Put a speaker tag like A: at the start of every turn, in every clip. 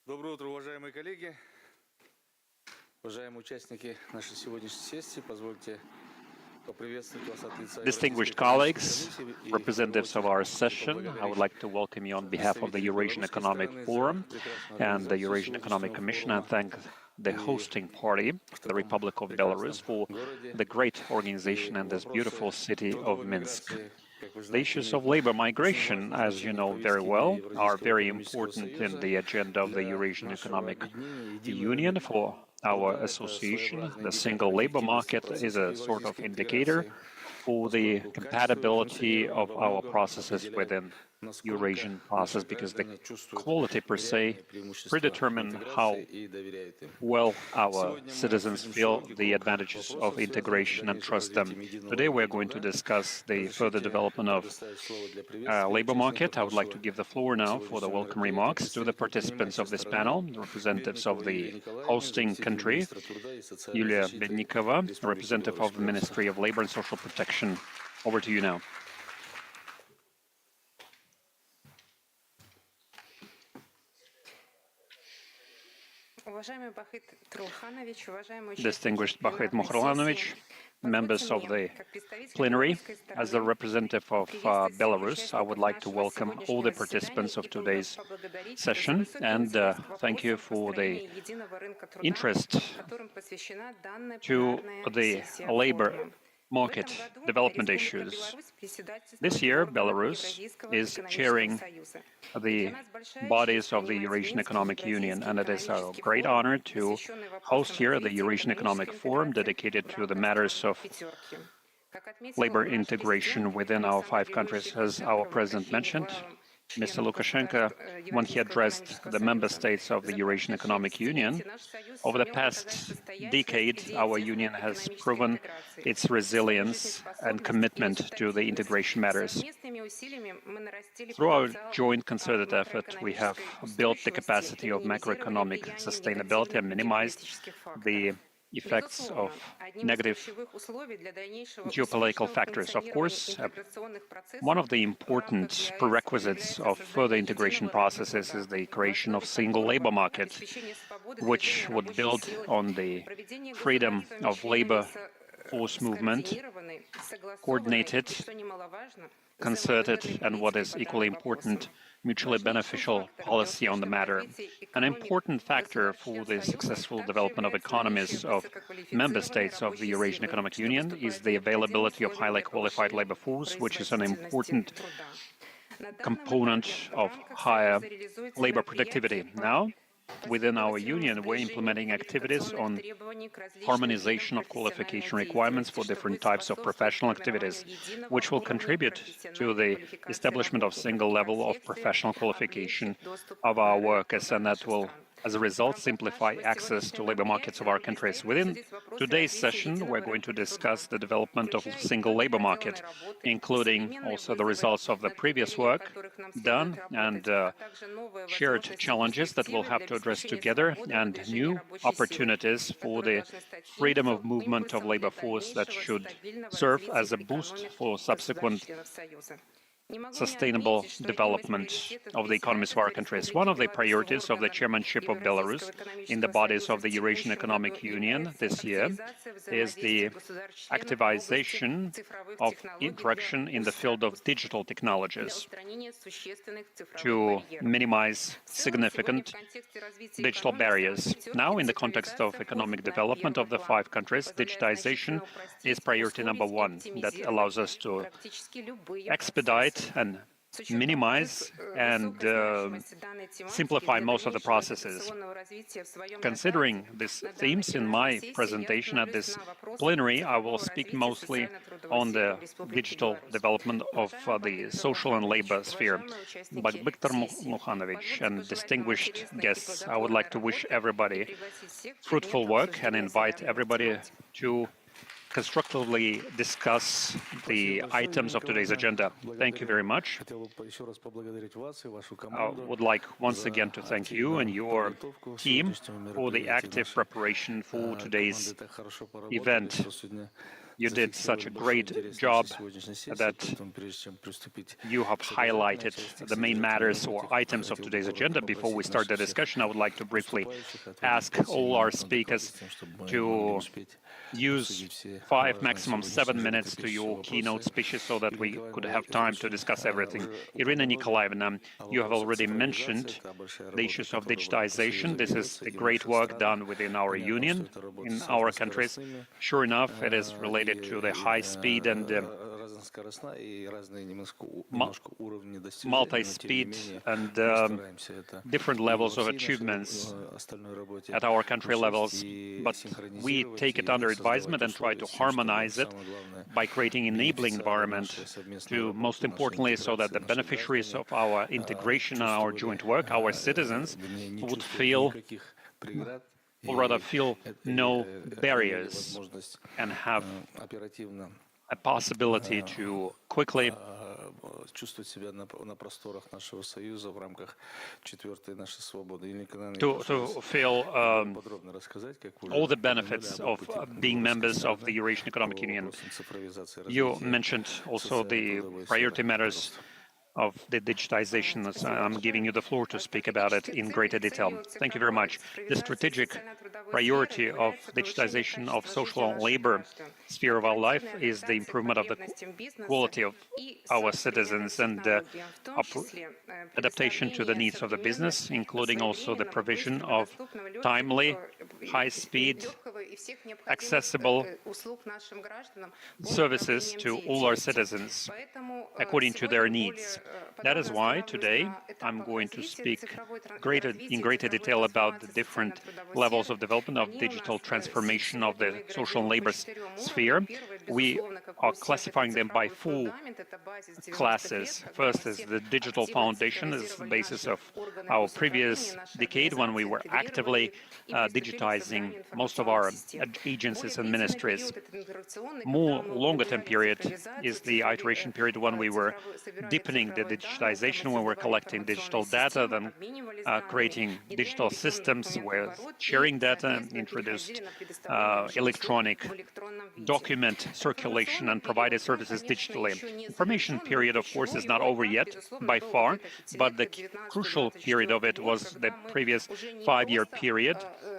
A: Доброе утро, уважаемые коллеги, уважаемые участники нашей сегодняшней сессии. Позвольте поприветствовать вас от лица
B: Distinguished colleagues, representatives of our session, I would like to welcome you on behalf of the Eurasian Economic Forum and the Eurasian Economic Commission and thank the hosting party, the Republic of Belarus, for the great organization in this beautiful city of Minsk. The issues of labor migration, as you know very well, are very important in the agenda of the Eurasian Economic Union for our association. The single labor market is a sort of indicator for the compatibility of our processes within Eurasian process, because the quality per se predetermine how well our citizens feel the advantages of integration and trust them. Today we are going to discuss the further development of labor market. I would like to give the floor now for the welcome remarks to the participants of this panel, representatives of the hosting country, Yulia Bednikova, representative of the Ministry of Labor and Social Protection. Over to you now. Distinguished Bakhit Mokhrolovich, members of the plenary, as a representative of Belarus, I would like to welcome all the participants of today's session and thank you for the interest to the labor market development issues. This year, Belarus is chairing the bodies of the Eurasian Economic Union, and it is a great honor to host here the Eurasian Economic Forum dedicated to the matters of labor integration within our 5 countries. As our president mentioned, Mr. Lukashenko, when he addressed the member states of the Eurasian Economic Union, over the past decade, our union has proven its resilience and commitment to the integration matters. Through our joint concerted effort, we have built the capacity of macroeconomic sustainability and minimized the effects of negative geopolitical factors. Of course, one of the important prerequisites of further integration processes is the creation of single labor market, which would build on the freedom of labor force movement, coordinated, concerted, and what is equally important, mutually beneficial policy on the matter. An important factor for the successful development of economies of member states of the Eurasian Economic Union is the availability of highly qualified labor force, which is an important component of higher labor productivity. Now, within our union, we're implementing activities on harmonization of qualification requirements for different types of professional activities, which will contribute to the establishment of single level of professional qualification of our workers, and that will, as a result, simplify access to labor markets of our countries. Within today's session, we're going to discuss the development of a single labor market, including also the results of the previous work done and shared challenges that we'll have to address together and new opportunities for the freedom of movement of labor force that should serve as a boost for subsequent sustainable development of the economies of our countries. One of the priorities of the chairmanship of Belarus in the bodies of the Eurasian Economic Union this year is the activization of interaction in the field of digital technologies to minimize significant digital barriers. Now, in the context of economic development of the 5 countries, digitization is priority number 1 that allows us to expedite and minimize and simplify most of the processes. Considering these themes in my presentation at this plenary, I will speak mostly on the digital development of the social and labor sphere. But Viktor Mukhanovich and distinguished guests, I would like to wish everybody fruitful work and invite everybody to constructively discuss the items of today's agenda. Thank you very much. I would like once again to thank you and your team for the active preparation for today's event. You did such a great job that you have highlighted the main matters or items of today's agenda. Before we start the discussion, I would like to briefly ask all our speakers to use 5, maximum 7 minutes to your keynote speeches so that we could have time to discuss everything. Irina Nikolaevna, you have already mentioned the issues of digitization. This is the great work done within our union, in our countries. Sure enough, it is related to the high speed and multi-speed and different levels of achievements at our country levels, but we take it under advisement and try to harmonize it by creating an enabling environment to, most importantly, so that the beneficiaries of our integration and our joint work, our citizens, would feel, or rather feel no barriers and have a possibility to quickly feel all the benefits of being members of the Eurasian Economic Union. You mentioned also the priority matters of the digitization. I'm giving you the floor to speak about it in greater detail. Thank you very much. The strategic priority of digitization of social and labor sphere of our life is the improvement of the quality of our citizens and adaptation to the needs of the business, including also the provision of timely, high-speed, accessible services to all our citizens according to their needs. That is why today I'm going to speak in greater detail about the different levels of development of digital transformation of the social and labor sphere. We are classifying them by 4 classes. First is the digital foundation, is the basis of our previous decade when we were actively digitizing most of our agencies and ministries. More longer-term period is the iteration period when we were deepening the digitization, when we're collecting digital data, then creating digital systems where sharing data, introduced electronic document circulation and provided services digitally. Information period, of course, is not over yet by far, but the crucial period of it was the previous 5-year period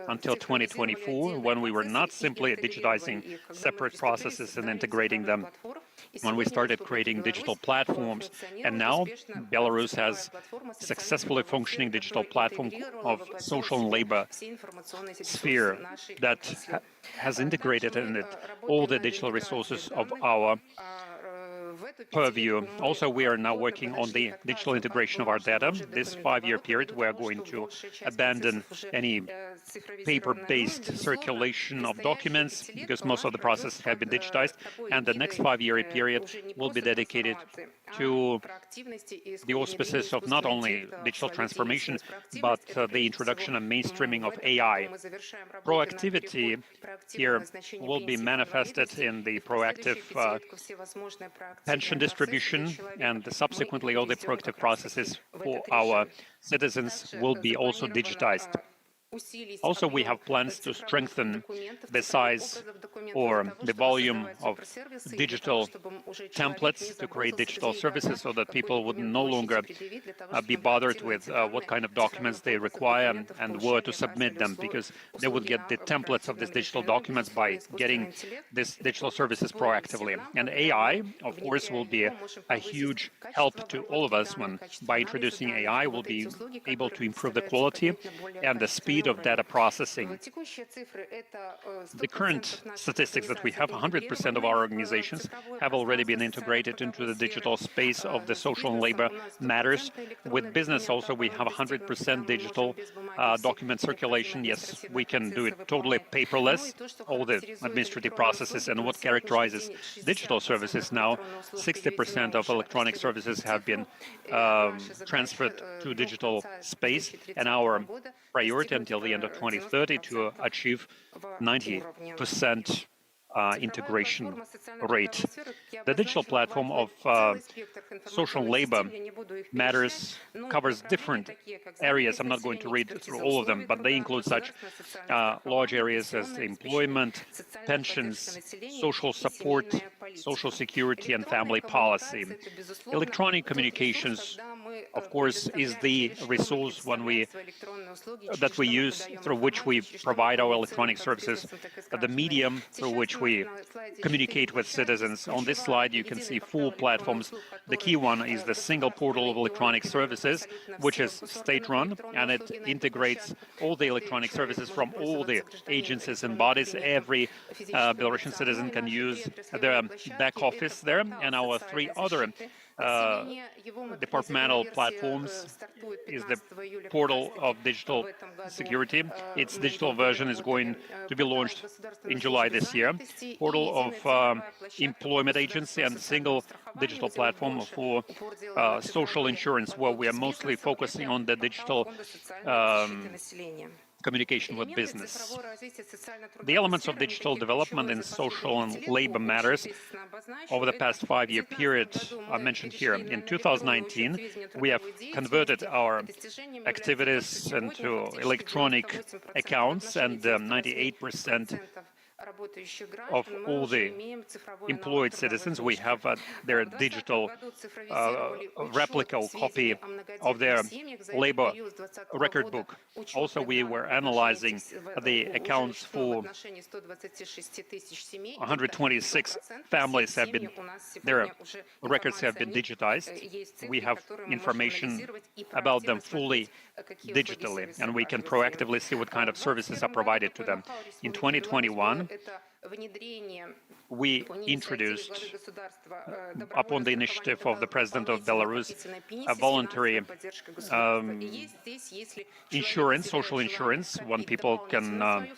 B: until 2024, when we were not simply digitizing separate processes and integrating them, when we started creating digital platforms. And now Belarus has successfully functioning digital platform of social and labor sphere that has integrated in it all the digital resources of our purview. Also, we are now working on the digital integration of our data. This 5-year period, we are going to abandon any paper-based circulation of documents because most of the processes have been digitized, and the next 5-year period will be dedicated to the auspices of not only digital transformation, but the introduction and mainstreaming of AI. Proactivity here will be manifested in the proactive pension distribution, and subsequently all the proactive processes for our citizens will be also digitized. Also, we have plans to strengthen the size or the volume of digital templates to create digital services so that people would no longer be bothered with what kind of documents they require and where to submit them, because they would get the templates of these digital documents by getting these digital services proactively. And AI, of course, will be a huge help to all of us when, by introducing AI, we'll be able to improve the quality and the speed of data processing. The current statistics that we have, 100% of our organizations have already been integrated into the digital space of the social and labor matters. With business also, we have 100% digital document circulation. Yes, we can do it totally paperless, all the administrative processes. And what characterizes digital services now, 60% of electronic services have been transferred to digital space, and our priority until the end of 2030 to achieve 90% integration rate. The digital platform of social labor matters covers different areas. I'm not going to read through all of them, but they include such large areas as employment, pensions, social support, social security, and family policy. Electronic communications, of course, is the resource that we use through which we provide our electronic services, the medium through which we communicate with citizens. On this slide, you can see 4 platforms. The key one is the single portal of electronic services, which is state-run, and it integrates all the electronic services from all the agencies and bodies. Every Belarusian citizen can use the back office there, and our 3 other departmental platforms is the portal of digital security. Its digital version is going to be launched in July this year. Portal of employment agency and single digital platform for social insurance, where we are mostly focusing on the digital communication with business. The elements of digital development in social and labor matters over the past 5-year period are mentioned here. In 2019, we have converted our activities into electronic accounts, and 98% of all the employed citizens, we have their digital replica or copy of their labor record book. Also, we were analyzing the accounts for 126 families their records have been digitized. We have information about them fully digitally, and we can proactively see what kind of services are provided to them. In 2021, we introduced, upon the initiative of the President of Belarus, a voluntary insurance, social insurance, when people can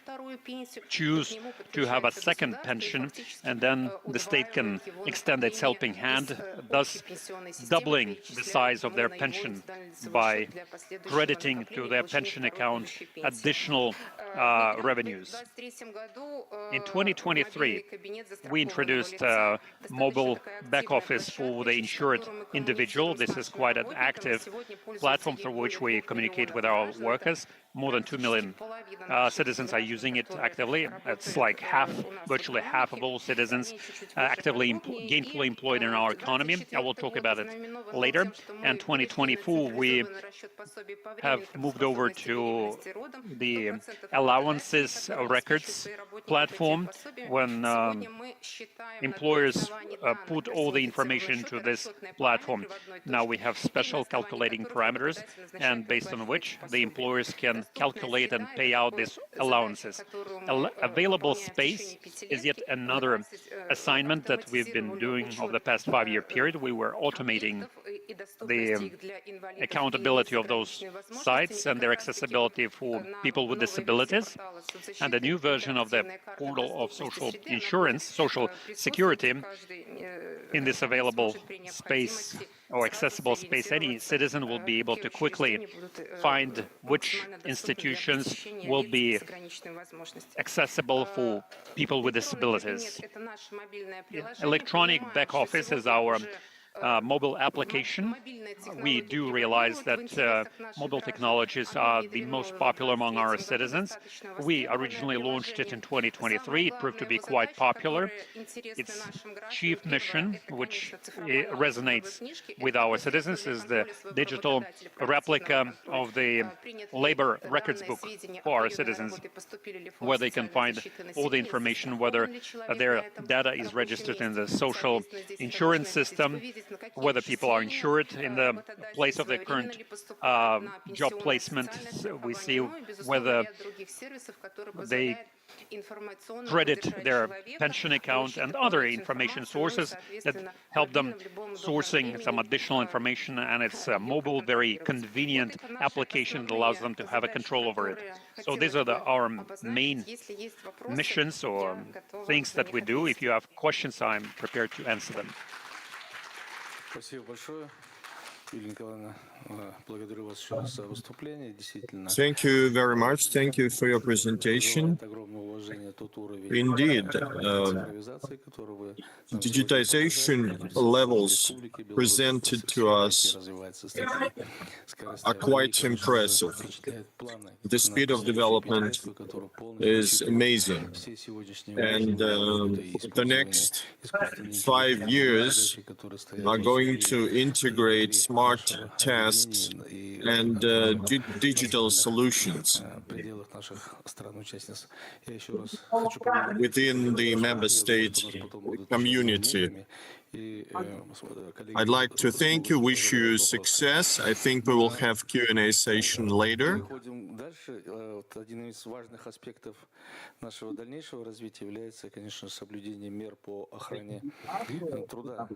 B: choose to have a second pension, and then the state can extend its helping hand, thus doubling the size of their pension by crediting to their pension account additional revenues. In 2023, we introduced a mobile back office for the insured individual. This is quite an active platform through which we communicate with our workers. More than 2 million citizens are using it actively. It's like virtually half of all citizens actively gainfully employed in our economy. I will talk about it later. And 2024, we have moved over to the allowances records platform, when employers put all the information into this platform. Now we have special calculating parameters, and based on which the employers can calculate and pay out these allowances. Available space is yet another assignment that we've been doing over the past 5-year period. We were automating the accountability of those sites and their accessibility for people with disabilities. And the new version of the portal of social insurance, social security, in this available space or accessible space, any citizen will be able to quickly find which institutions will be accessible for people with disabilities. Electronic back office is our mobile application. We do realize that mobile technologies are the most popular among our citizens. We originally launched it in 2023. It proved to be quite popular. Its chief mission, which resonates with our citizens, is the digital replica of the labor records book for our citizens, where they can find all the information, whether their data is registered in the social insurance system, whether people are insured in the place of their current job placement. We see whether they credit their pension account and other information sources that help them sourcing some additional information, and it's a mobile, very convenient application that allows them to have a control over it. So these are our main missions or things that we do. If you have questions, I'm prepared to answer them.
A: Спасибо большое, Юлия Николаевна. Благодарю вас еще раз за выступление. Действительно,
C: Thank you very much. Thank you for your presentation.
A: вызывает огромное уважение тот уровень
C: Indeed,
A: цифровизации, который вы нам сегодня
C: digitization
A: показали.
C: levels
A: Республики Беларусь
C: presented to us
A: развивается с такими скоростями.
C: are quite
A: И, конечно же,
C: impressive.
A: впечатляет планы
C: The speed
A: на
C: of
A: следующее
C: development
A: пятилетие, которое полностью
C: is
A: учитывает
C: amazing.
A: все сегодняшние
C: And
A: вызовы и
C: the
A: использование
C: next
A: искусственного
C: 5
A: интеллекта,
C: years
A: задачи, которые стоят
C: are going
A: впереди
C: to integrate
A: внутри
C: smart
A: нашего
C: tasks
A: объединения и
C: and digital solutions
A: пределах наших стран-участниц. Я еще раз хочу поблагодарить
C: within the member
A: я думаю,
C: state
A: что у нас потом будут еще
C: community.
A: мнениями. И, коллеги
C: I'd like to thank you, wish you
A: задавать вопросы.
C: success. I think we will have Q&A session later.
A: Переходим дальше. Вот один из важных аспектов нашего дальнейшего развития является, конечно, соблюдение мер по охране труда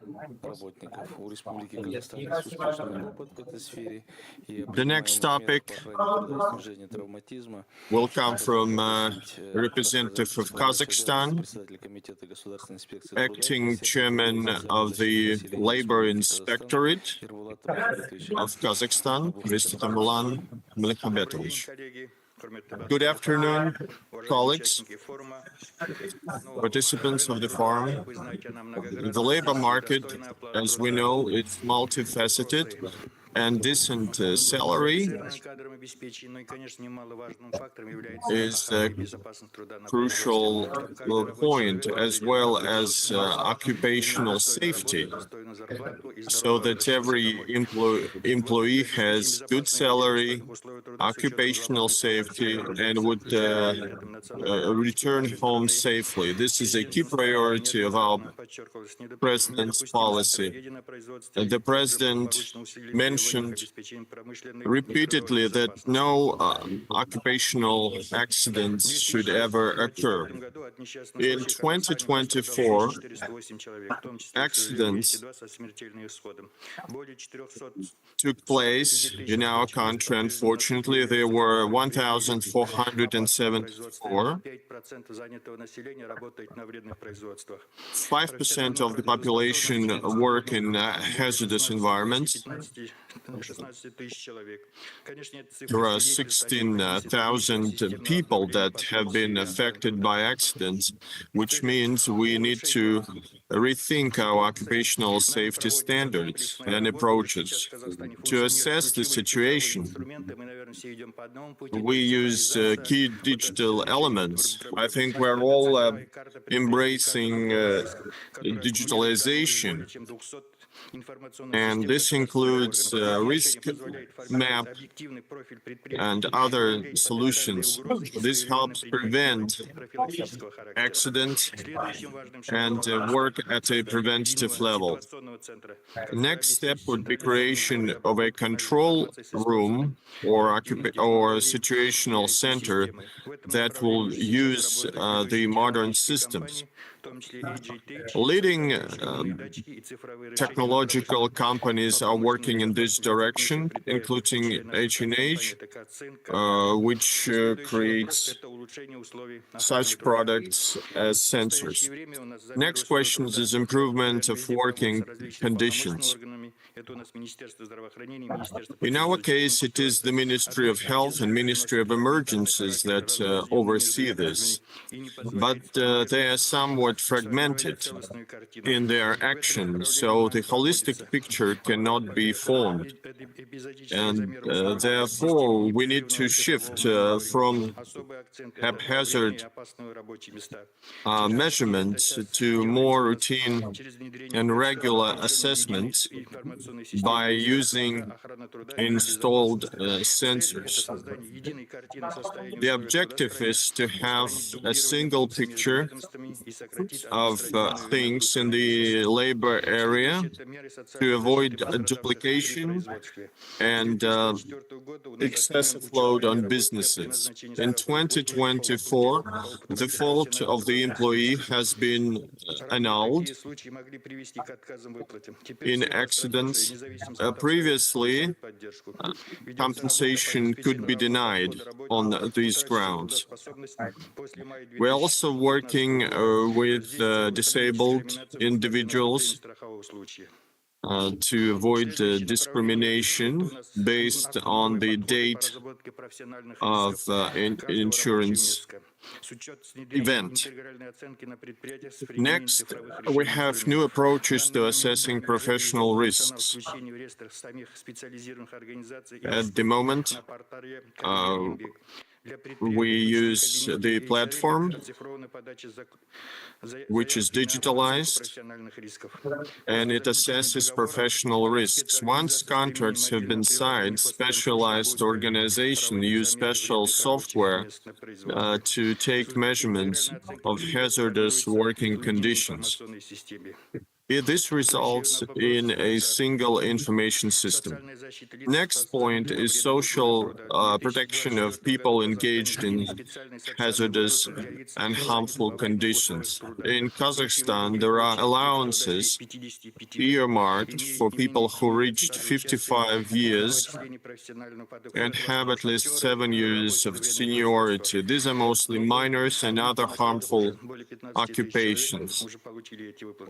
A: работников. У Республики Казахстан есть успешный опыт в этой сфере. И
C: The next topic
A: по охране труда и снижению травматизма
C: will come from representative of Kazakhstan,
A: председатель комитета государственной инспекции
C: acting chairman of the Labor Inspectorate of Kazakhstan, Mr. Tamerlan Mlikhabetovich. Good afternoon, colleagues, participants of the forum. The labor market, as we know, it's multifaceted, and decent salary is a crucial point, as well as occupational safety, so that every employee has good salary, occupational safety, and would return home safely. This is a key priority of our president's policy. The president mentioned repeatedly that no occupational accidents should ever occur. In 2024, accidents took place in our country. Unfortunately, there were 1,474. 5% of the population work in hazardous environments. There are 16,000 people that have been affected by accidents, which means we need to rethink our occupational safety standards and approaches. To assess the situation, we use key digital elements. I think we're all embracing digitalization. And this includes risk map and other solutions. This helps prevent accidents and work at a preventative level. The next step would be creation of a control room or situational center that will use the modern systems. Leading technological companies are working in this direction, including H&H, which creates such products as sensors. Next question is improvement of working conditions. In our case, it is the Ministry of Health and Ministry of Emergencies that oversee this, but they are somewhat fragmented in their action, so the holistic picture cannot be formed. And therefore, we need to shift from haphazard measurements to more routine and regular assessments by using installed sensors. The objective is to have a single picture of things in the labor area to avoid duplication and excessive load on businesses. In 2024, the fault of the employee has been annulled in accidents. Previously, compensation could be denied on these grounds. We're also working with disabled individuals to avoid discrimination based on the date of insurance event. Next, we have new approaches to assessing professional risks. At the moment, we use the platform, which is digitalized, and it assesses professional risks. Once contracts have been signed, specialized organizations use special software to take measurements of hazardous working conditions. This results in a single information system. Next point is social protection of people engaged in hazardous and harmful conditions. In Kazakhstan, there are allowances earmarked for people who reached 55 years and have at least 7 years of seniority. These are mostly miners and other harmful occupations.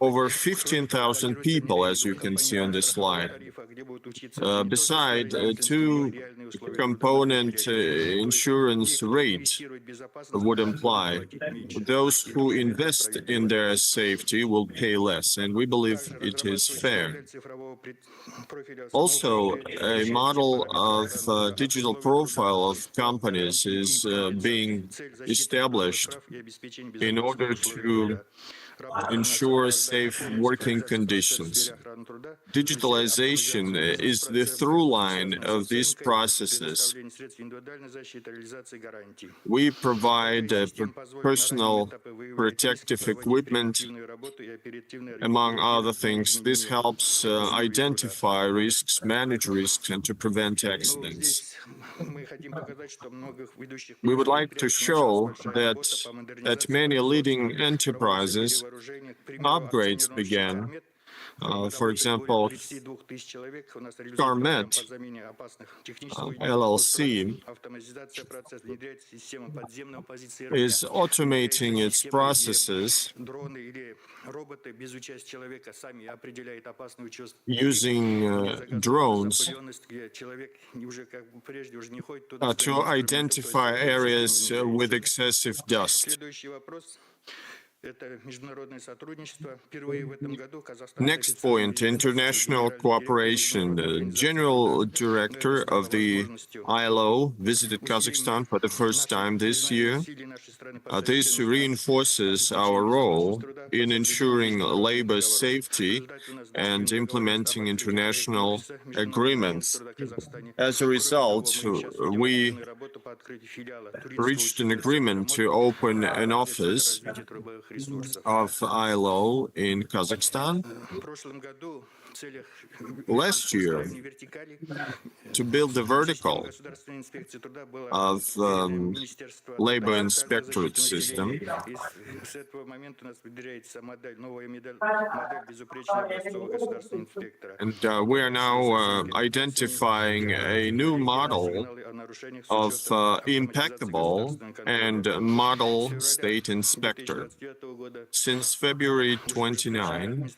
C: Over 15,000 people, as you can see on this slide. Beside, two-component insurance rate would imply those who invest in their safety will pay less, and we believe it is fair. Also, a model of digital profile of companies is being established in order to ensure safe working conditions. Digitalization is the through line of these processes. We provide personal protective equipment, among other things. This helps identify risks, manage risks, and to prevent accidents. We would like to show that at many leading enterprises, upgrades began. For example, Carmet LLC is automating its processes using drones to identify areas with excessive dust. Next point, international cooperation. The General Director of the ILO visited Kazakhstan for the first time this year. This reinforces our role in ensuring labor safety and implementing international agreements. As a result, we reached an agreement to open an office of ILO in Kazakhstan. Last year, to build the vertical of labor inspectorate system, and we are now identifying a new model of impeccable and model state inspector. Since February 29,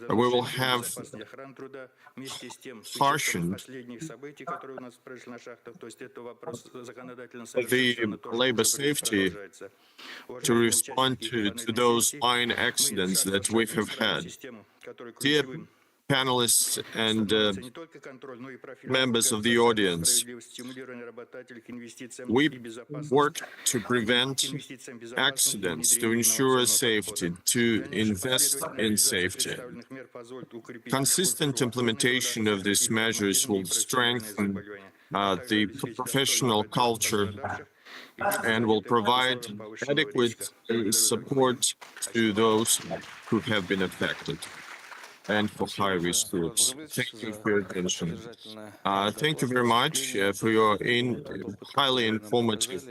C: we will have harshened the labor safety to respond to those mine accidents that we have had. Dear panelists and members of the audience, we work to prevent accidents, to ensure safety, to invest in safety. Consistent implementation of these measures will strengthen the professional culture and will provide adequate support to those who have been affected and for high-risk groups. Thank you for your attention. Thank you very much for your highly informative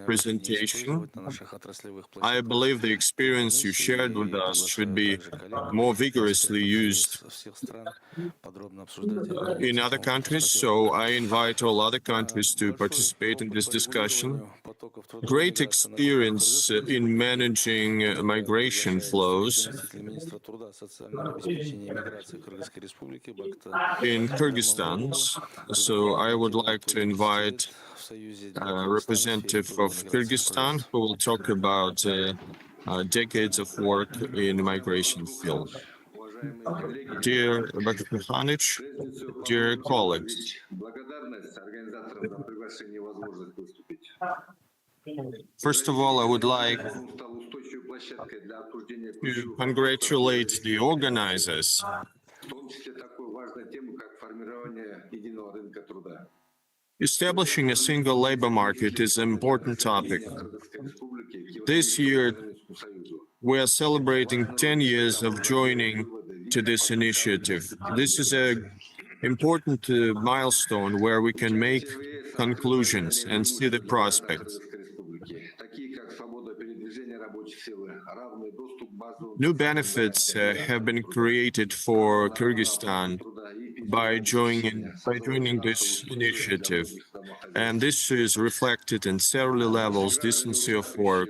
C: presentation. I believe the experience you shared with us should be more vigorously used in other countries, so I invite all other countries to participate in this discussion. Great experience in managing migration flows
A: обеспечения миграции Кыргызской Республики
C: in Kyrgyzstan. So I would like to invite
A: в Союзе
C: a representative of Kyrgyzstan who will talk about decades of work in the migration field. Dear Dr. Mihanic, dear colleagues, first of all, I would like to congratulate the organizers. Establishing a single labor market is an important topic. This year, we are celebrating 10 years of joining to this initiative. This is an important milestone where we can make conclusions and see the prospects. New benefits have been created for Kyrgyzstan by joining this initiative, and this is reflected in several levels: decency of work.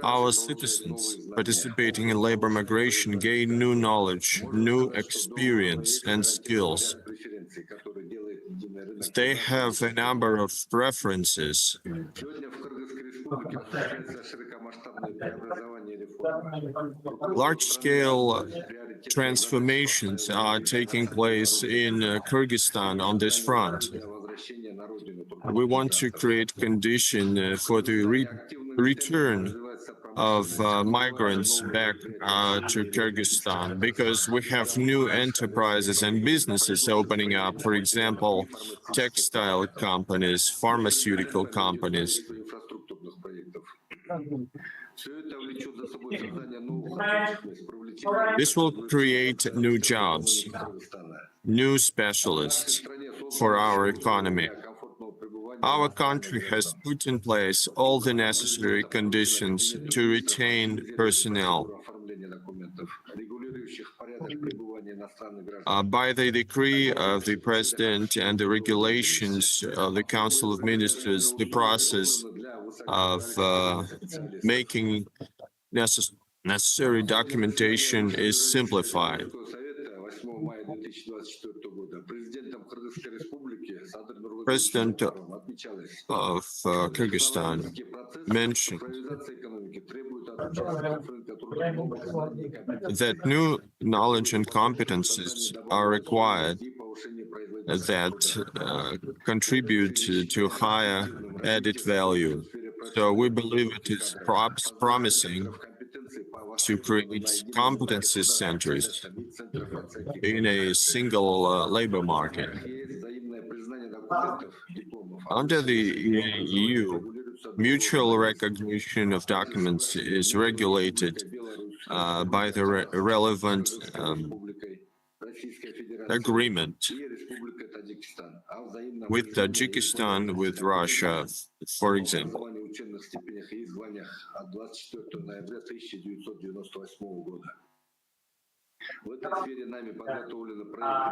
C: Our citizens participating in labor migration gain new knowledge, new experience, and skills. They have a number of preferences. Large-scale transformations are taking place in Kyrgyzstan on this front. We want to create conditions for the return of migrants back to Kyrgyzstan, because we have new enterprises and businesses opening up, for example, textile companies, pharmaceutical companies. This will create new jobs, new specialists for our economy. Our country has put in place all the necessary conditions to retain personnel. By the decree of the President and the regulations of the Council of Ministers, the process of making necessary documentation is simplified. President of Kyrgyzstan mentioned that new knowledge and competences are required that contribute to higher added value. So we believe it is promising to create competency centers in a single labor market. Under the EAEU, mutual recognition of documents is regulated by the relevant agreement with Tajikistan, with Russia, for example.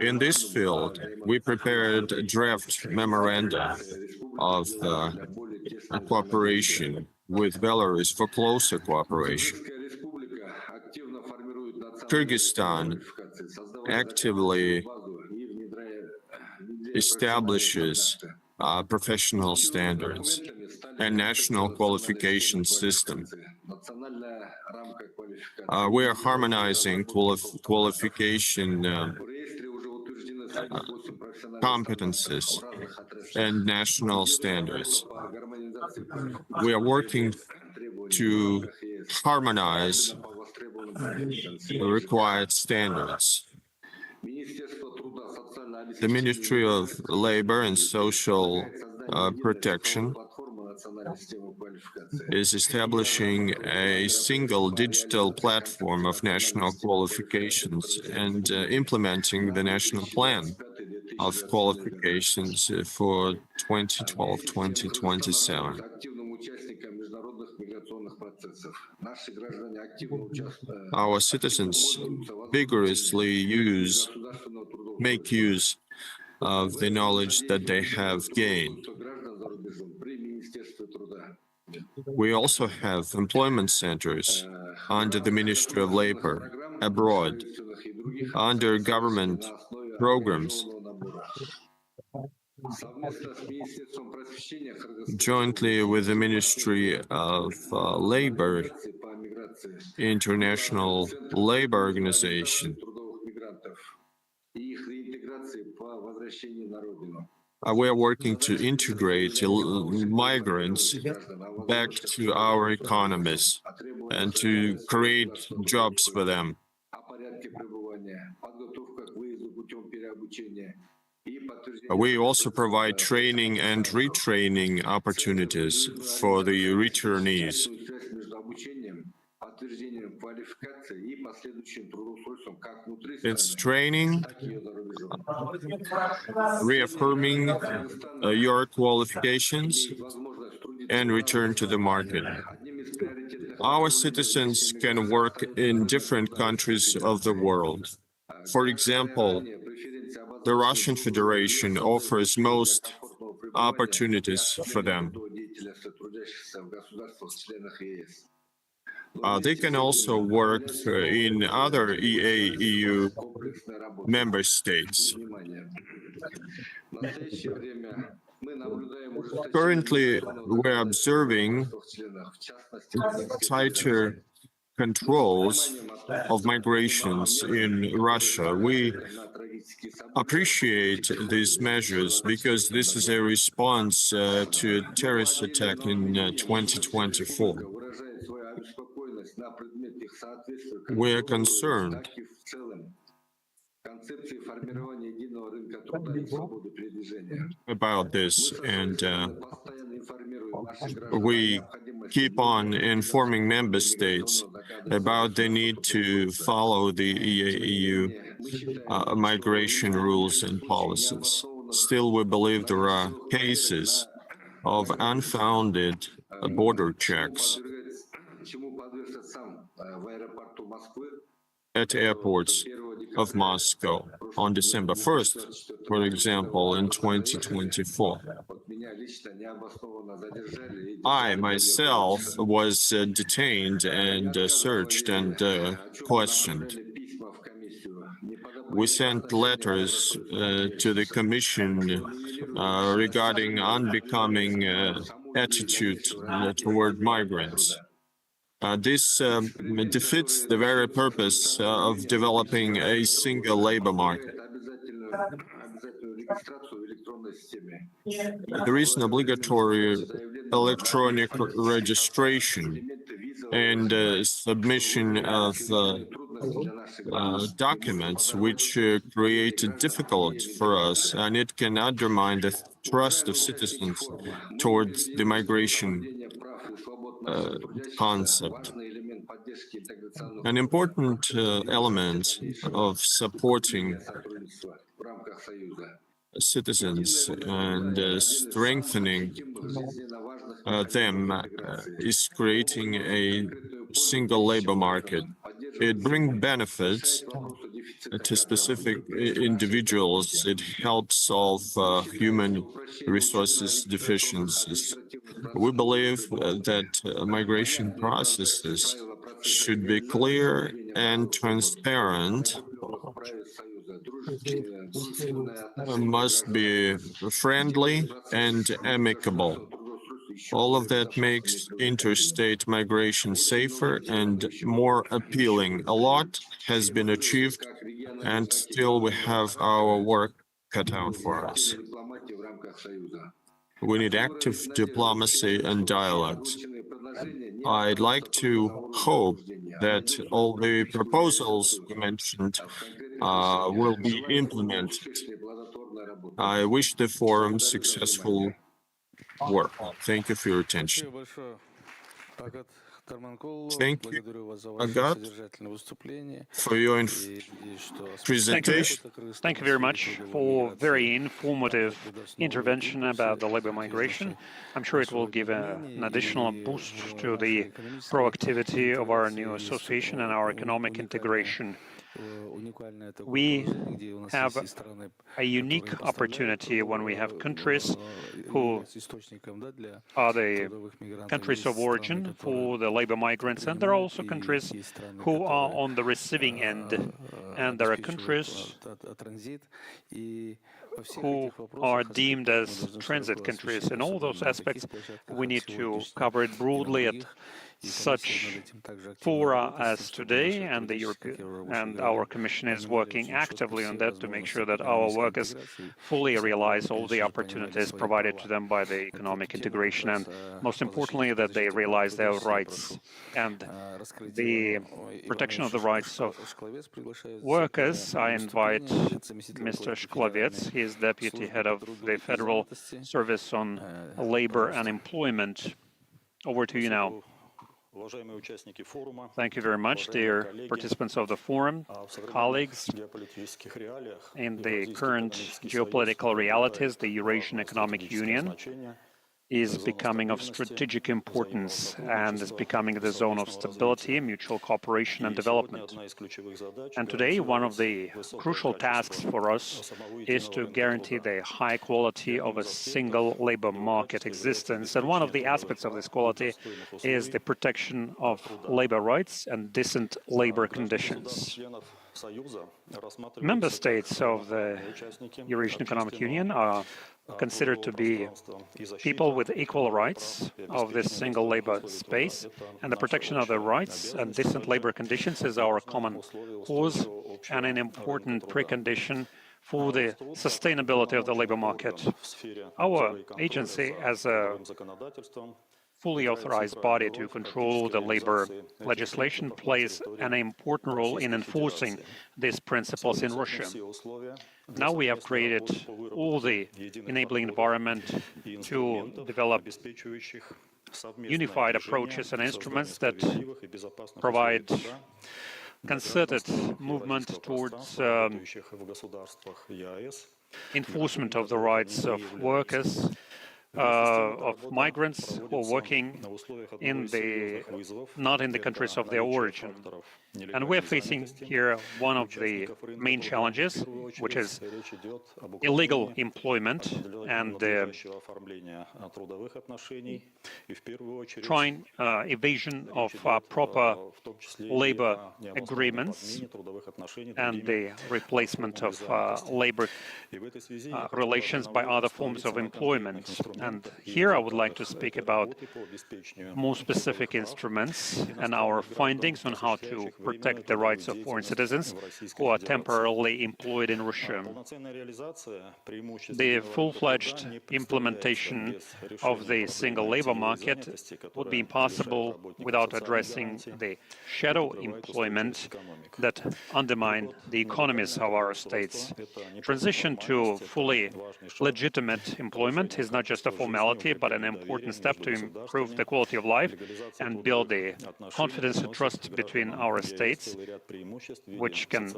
C: In this field, we prepared a draft memoranda of cooperation with Belarus for closer cooperation. Kyrgyzstan actively establishes professional standards and national qualification system. We are harmonizing qualification competences and national standards. We are working to harmonize the required standards. The Ministry of Labor and Social Protection is establishing a single digital platform of national qualifications and implementing the national plan of qualifications for 2012-2027. Our citizens vigorously make use of the knowledge that they have gained. We also have employment centers under the Ministry of Labor abroad under government programs. Jointly with the Ministry of Labor, International Labor Organization, we are working to integrate migrants back to our economies and to create jobs for them. We also provide training and retraining opportunities for the returnees. It's training, reaffirming your qualifications, and return to the market. Our citizens can work in different countries of the world. For example, the Russian Federation offers most opportunities for them. They can also work in other EAEU member states. Currently, we're observing tighter controls of migrations in Russia. We appreciate these measures because this is a response to a terrorist attack in 2024. We are concerned about this, and we keep on informing member states about the need to follow the EAEU migration rules and policies. Still, we believe there are cases of unfounded border checks at airports of Moscow on December 1st, for example, in 2024. I myself was detained and searched and questioned. We sent letters to the Commission regarding unbecoming attitude toward migrants. This defeats the very purpose of developing a single labor market. There is an obligatory electronic registration and submission of documents, which create a difficulty for us, and it can undermine the trust of citizens towards the migration concept. An important element of supporting citizens and strengthening them is creating a single labor market. It brings benefits to specific individuals. It helps solve human resources deficiencies. We believe that migration processes should be clear and transparent, must be friendly and amicable. All of that makes interstate migration safer and more appealing. A lot has been achieved, and still we have our work cut out for us. We need active diplomacy and dialogue. I'd like to hope that all the proposals you mentioned will be implemented. I wish the forum successful work. Thank you for your attention. Thank you, Agat, for your presentation.
B: Thank you very much for very informative intervention about the labor migration. I'm sure it will give an additional boost to the proactivity of our new association and our economic integration We have a unique opportunity when we have countries who are the countries of origin for the labor migrants, and there are also countries who are on the receiving end, and there are countries who are deemed as transit countries. In all those aspects, we need to cover it broadly at such fora as today, and our Commission is working actively on that to make sure that our workers fully realize all the opportunities provided to them by the economic integration, and most importantly, that they realize their rights and the protection of the rights of workers. I invite Mr. Shklovets. He is Deputy Head of the Federal Service on Labor and Employment. Over to you now. Thank you very much, dear participants of the forum, colleagues. In the current geopolitical realities, the Eurasian Economic Union is becoming of strategic importance and is becoming the zone of stability, mutual cooperation and development. And today, one of the crucial tasks for us is to guarantee the high quality of a single labor market existence. And one of the aspects of this quality is the protection of labor rights and decent labor conditions. Member states of the Eurasian Economic Union are considered to be people with equal rights of this single labor space, and the protection of their rights and decent labor conditions is our common cause and an important precondition for the sustainability of the labor market. Our agency, as a fully authorized body to control the labor legislation, plays an important role in enforcing these principles in Russia. Now we have created all the enabling environment to develop unified approaches and instruments that provide concerted movement towards enforcement of the rights of workers, of migrants who are working not in the countries of their origin. And we're facing here one of the main challenges, which is illegal employment and evasion of proper labor agreements and the replacement of labor relations by other forms of employment. And here I would like to speak about more specific instruments and our findings on how to protect the rights of foreign citizens who are temporarily employed in Russia. The full-fledged implementation of the single labor market would be impossible without addressing the shadow employment that undermine the economies of our states. Transition to fully legitimate employment is not just a formality, but an important step to improve the quality of life and build the confidence and trust between our states, which can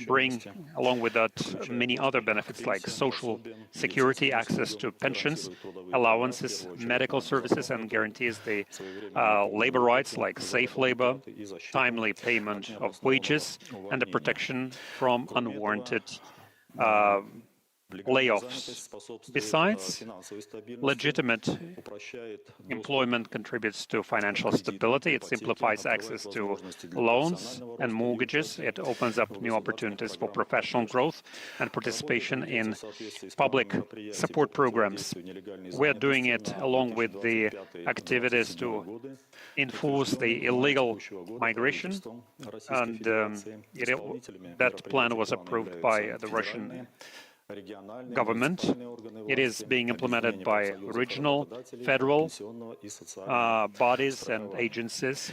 B: bring along with that many other benefits like social security, access to pensions, allowances, medical services, and guarantees the labor rights like safe labor, timely payment of wages, and the protection from unwarranted layoffs. Besides, legitimate employment contributes to financial stability. It simplifies access to loans and mortgages. It opens up new opportunities for professional growth and participation in public support programs. We're doing it along with the activities to enforce the illegal migration, and that plan was approved by the Russian government. It is being implemented by regional, federal bodies and agencies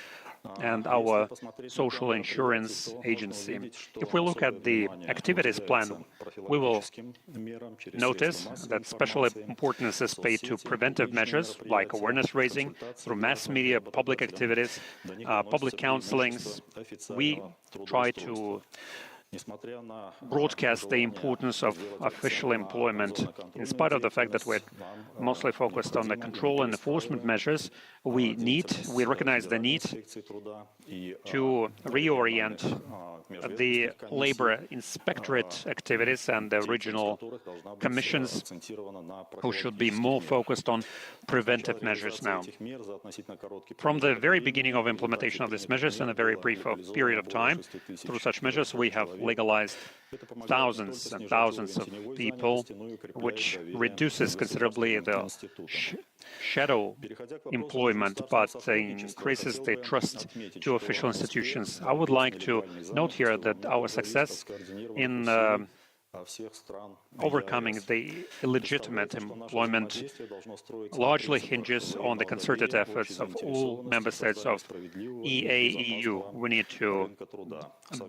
B: and our social insurance agency. If we look at the activities plan, we will notice that special importance is paid to preventive measures like awareness raising through mass media, public activities, public counselings. We try to broadcast the importance of official employment. In spite of the fact that we're mostly focused on the control and enforcement measures, we recognize the need to reorient the labor inspectorate activities and the regional commissions, who should be more focused on preventive measures now. From the very beginning of implementation of these measures in a very brief period of time, through such measures, we have legalized thousands and thousands of people, which reduces considerably the shadow employment, but increases the trust to official institutions. I would like to note here that our success in overcoming the illegitimate employment largely hinges on the concerted efforts of all member states of EAEU. We need to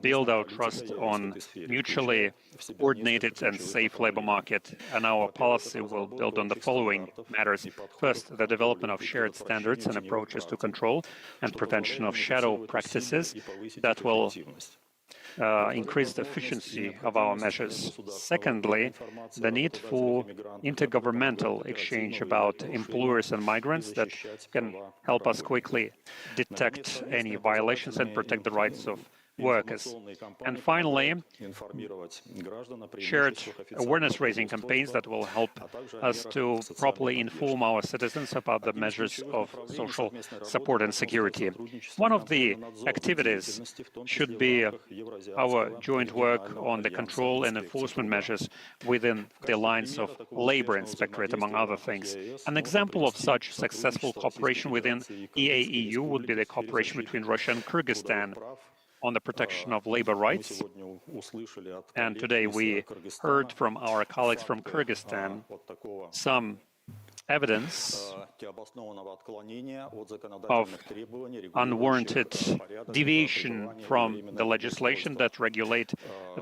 B: build our trust on mutually coordinated and safe labor market, and our policy will build on the following matters. First, the development of shared standards and approaches to control and prevention of shadow practices that will increase the efficiency of our measures. Secondly, the need for intergovernmental exchange about employers and migrants that can help us quickly detect any violations and protect the rights of workers. And finally, shared awareness-raising campaigns that will help us to properly inform our citizens about the measures of social support and security. One of the activities should be our joint work on the control and enforcement measures within the lines of labor inspectorate, among other things. An example of such successful cooperation within EAEU would be the cooperation between Russia and Kyrgyzstan on the protection of labor rights. And today we heard from our colleagues from Kyrgyzstan some evidence of unwarranted deviation from the legislation that regulate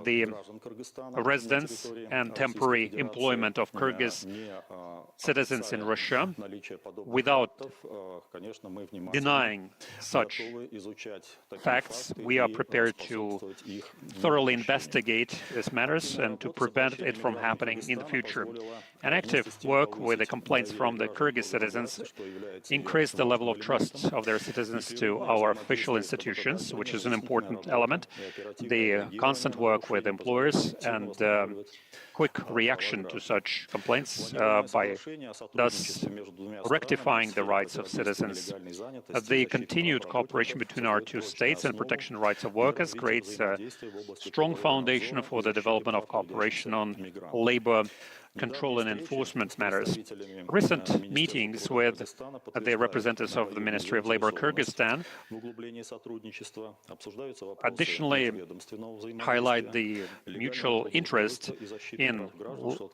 B: the residence and temporary employment of Kyrgyz citizens in Russia. Without denying such facts, we are prepared to thoroughly investigate these matters and to prevent it from happening in the future. An active work with the complaints from the Kyrgyz citizens increase the level of trust of their citizens to our official institutions, which is an important element. The constant work with employers and quick reaction to such complaints by thus rectifying the rights of citizens. The continued cooperation between our two states and protection of rights of workers creates a strong foundation for the development of cooperation on labor control and enforcement matters. Recent meetings with the representatives of the Ministry of Labor Kyrgyzstan additionally highlight the mutual interest in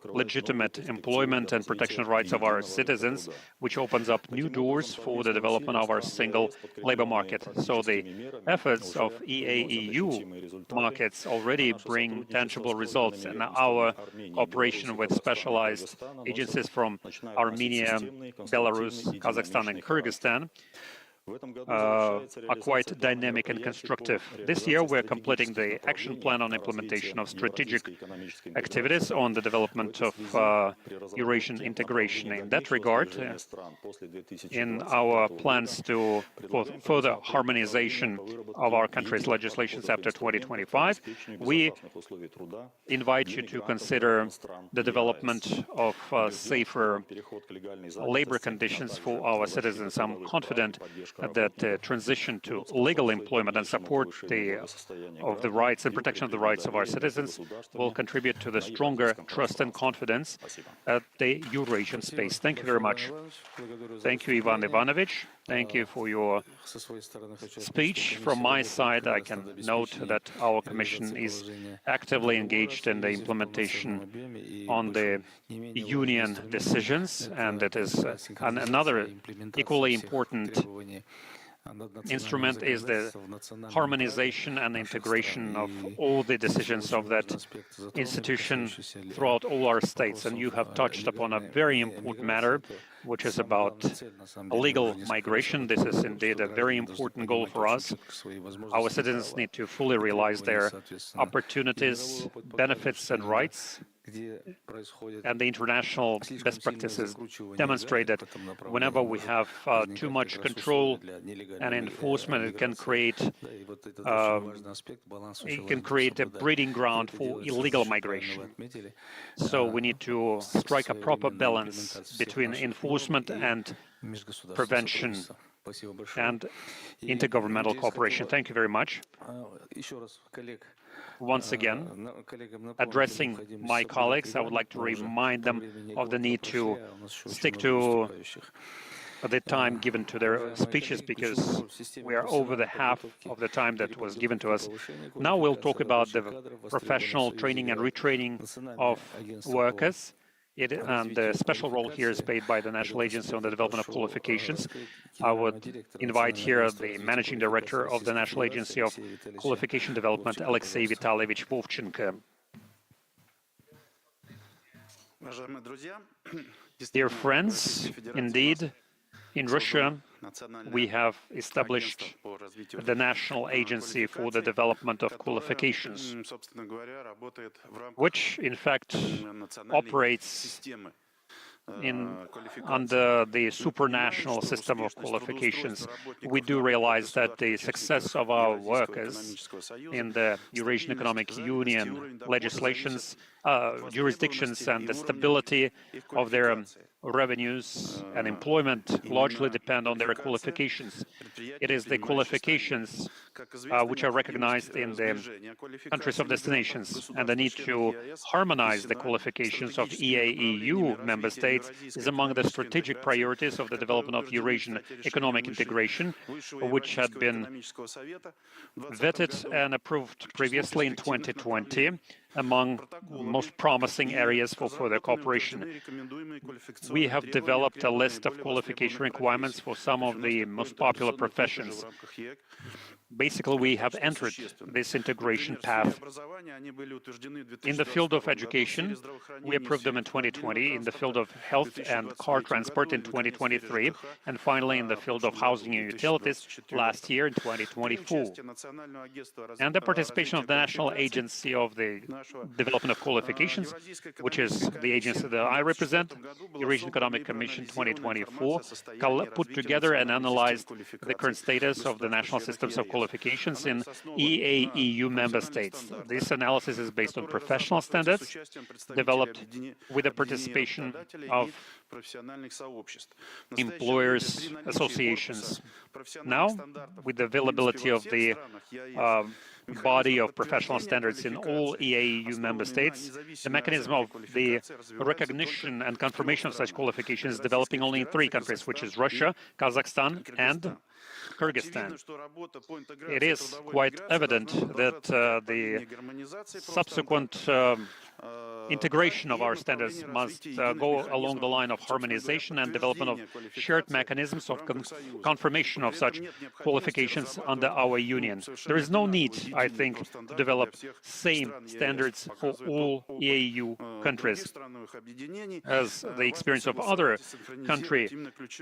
B: legitimate employment and protection of rights of our citizens, which opens up new doors for the development of our single labor market. So the efforts of EAEU markets already bring tangible results, and our cooperation with specialized agencies from Armenia, Belarus, Kazakhstan, and Kyrgyzstan are quite dynamic and constructive. This year, we're completing the action plan on implementation of strategic activities on the development of Eurasian integration. In that regard, in our plans for further harmonization of our country's legislations after 2025, we invite you to consider the development of safer labor conditions for our citizens. I'm confident that the transition to legal employment and support of the rights and protection of the rights of our citizens will contribute to the stronger trust and confidence at the Eurasian space. Thank you very much. Thank you, Ivan Ivanovich. Thank you for your speech. From my side, I can note that our Commission is actively engaged in the implementation on the Union decisions, and it is another equally important instrument is the harmonization and integration of all the decisions of that institution throughout all our states. And you have touched upon a very important matter, which is about legal migration. This is indeed a very important goal for us. Our citizens need to fully realize their opportunities, benefits, and rights and the international best practices demonstrate that whenever we have too much control and enforcement, it can create a breeding ground for illegal migration. So we need to strike a proper balance between enforcement and prevention and intergovernmental cooperation. Thank you very much. Once again, addressing my colleagues, I would like to remind them of the need to stick to the time given to their speeches, because we are over the half of the time that was given to us. Now we'll talk about the professional training and retraining of workers. And the special role here is played by the National Agency on the Development of Qualifications. I would invite here the Managing Director of the National Agency of Qualification Development, Alexey Vitalyevich Vovchenko. Dear friends, indeed, in Russia, we have established the National Agency for the Development of Qualifications, which in fact operates under the supranational system of qualifications. We do realize that the success of our workers in the Eurasian Economic Union legislations, jurisdictions, and the stability of their revenues and employment largely depend on their qualifications. It is the qualifications which are recognized in the countries of destinations, and the need to harmonize the qualifications of EAEU member states is among the strategic priorities of the development of Eurasian economic integration, which had been vetted and approved previously in 2020 among most promising areas for further cooperation. We have developed a list of qualification requirements for some of the most popular professions. Basically, we have entered this integration path. In the field of education, we approved them in 2020, in the field of health and car transport in 2023, and finally in the field of housing and utilities last year in 2024. And the participation of the National Agency of the Development of Qualifications, which is the agency that I represent, Eurasian Economic Commission 2024, put together and analyzed the current status of the national systems of qualifications in EAEU member states. This analysis is based on professional standards developed with the participation of employers' associations. Now, with the availability of the body of professional standards in all EAEU member states, the mechanism of the recognition and confirmation of such qualifications is developing only in 3 countries, which is Russia, Kazakhstan, and Kyrgyzstan. It is quite evident that the subsequent integration of our standards must go along the line of harmonization and development of shared mechanisms of confirmation of such qualifications under our union. There is no need, I think, to develop same standards for all EAEU countries. As the experience of other country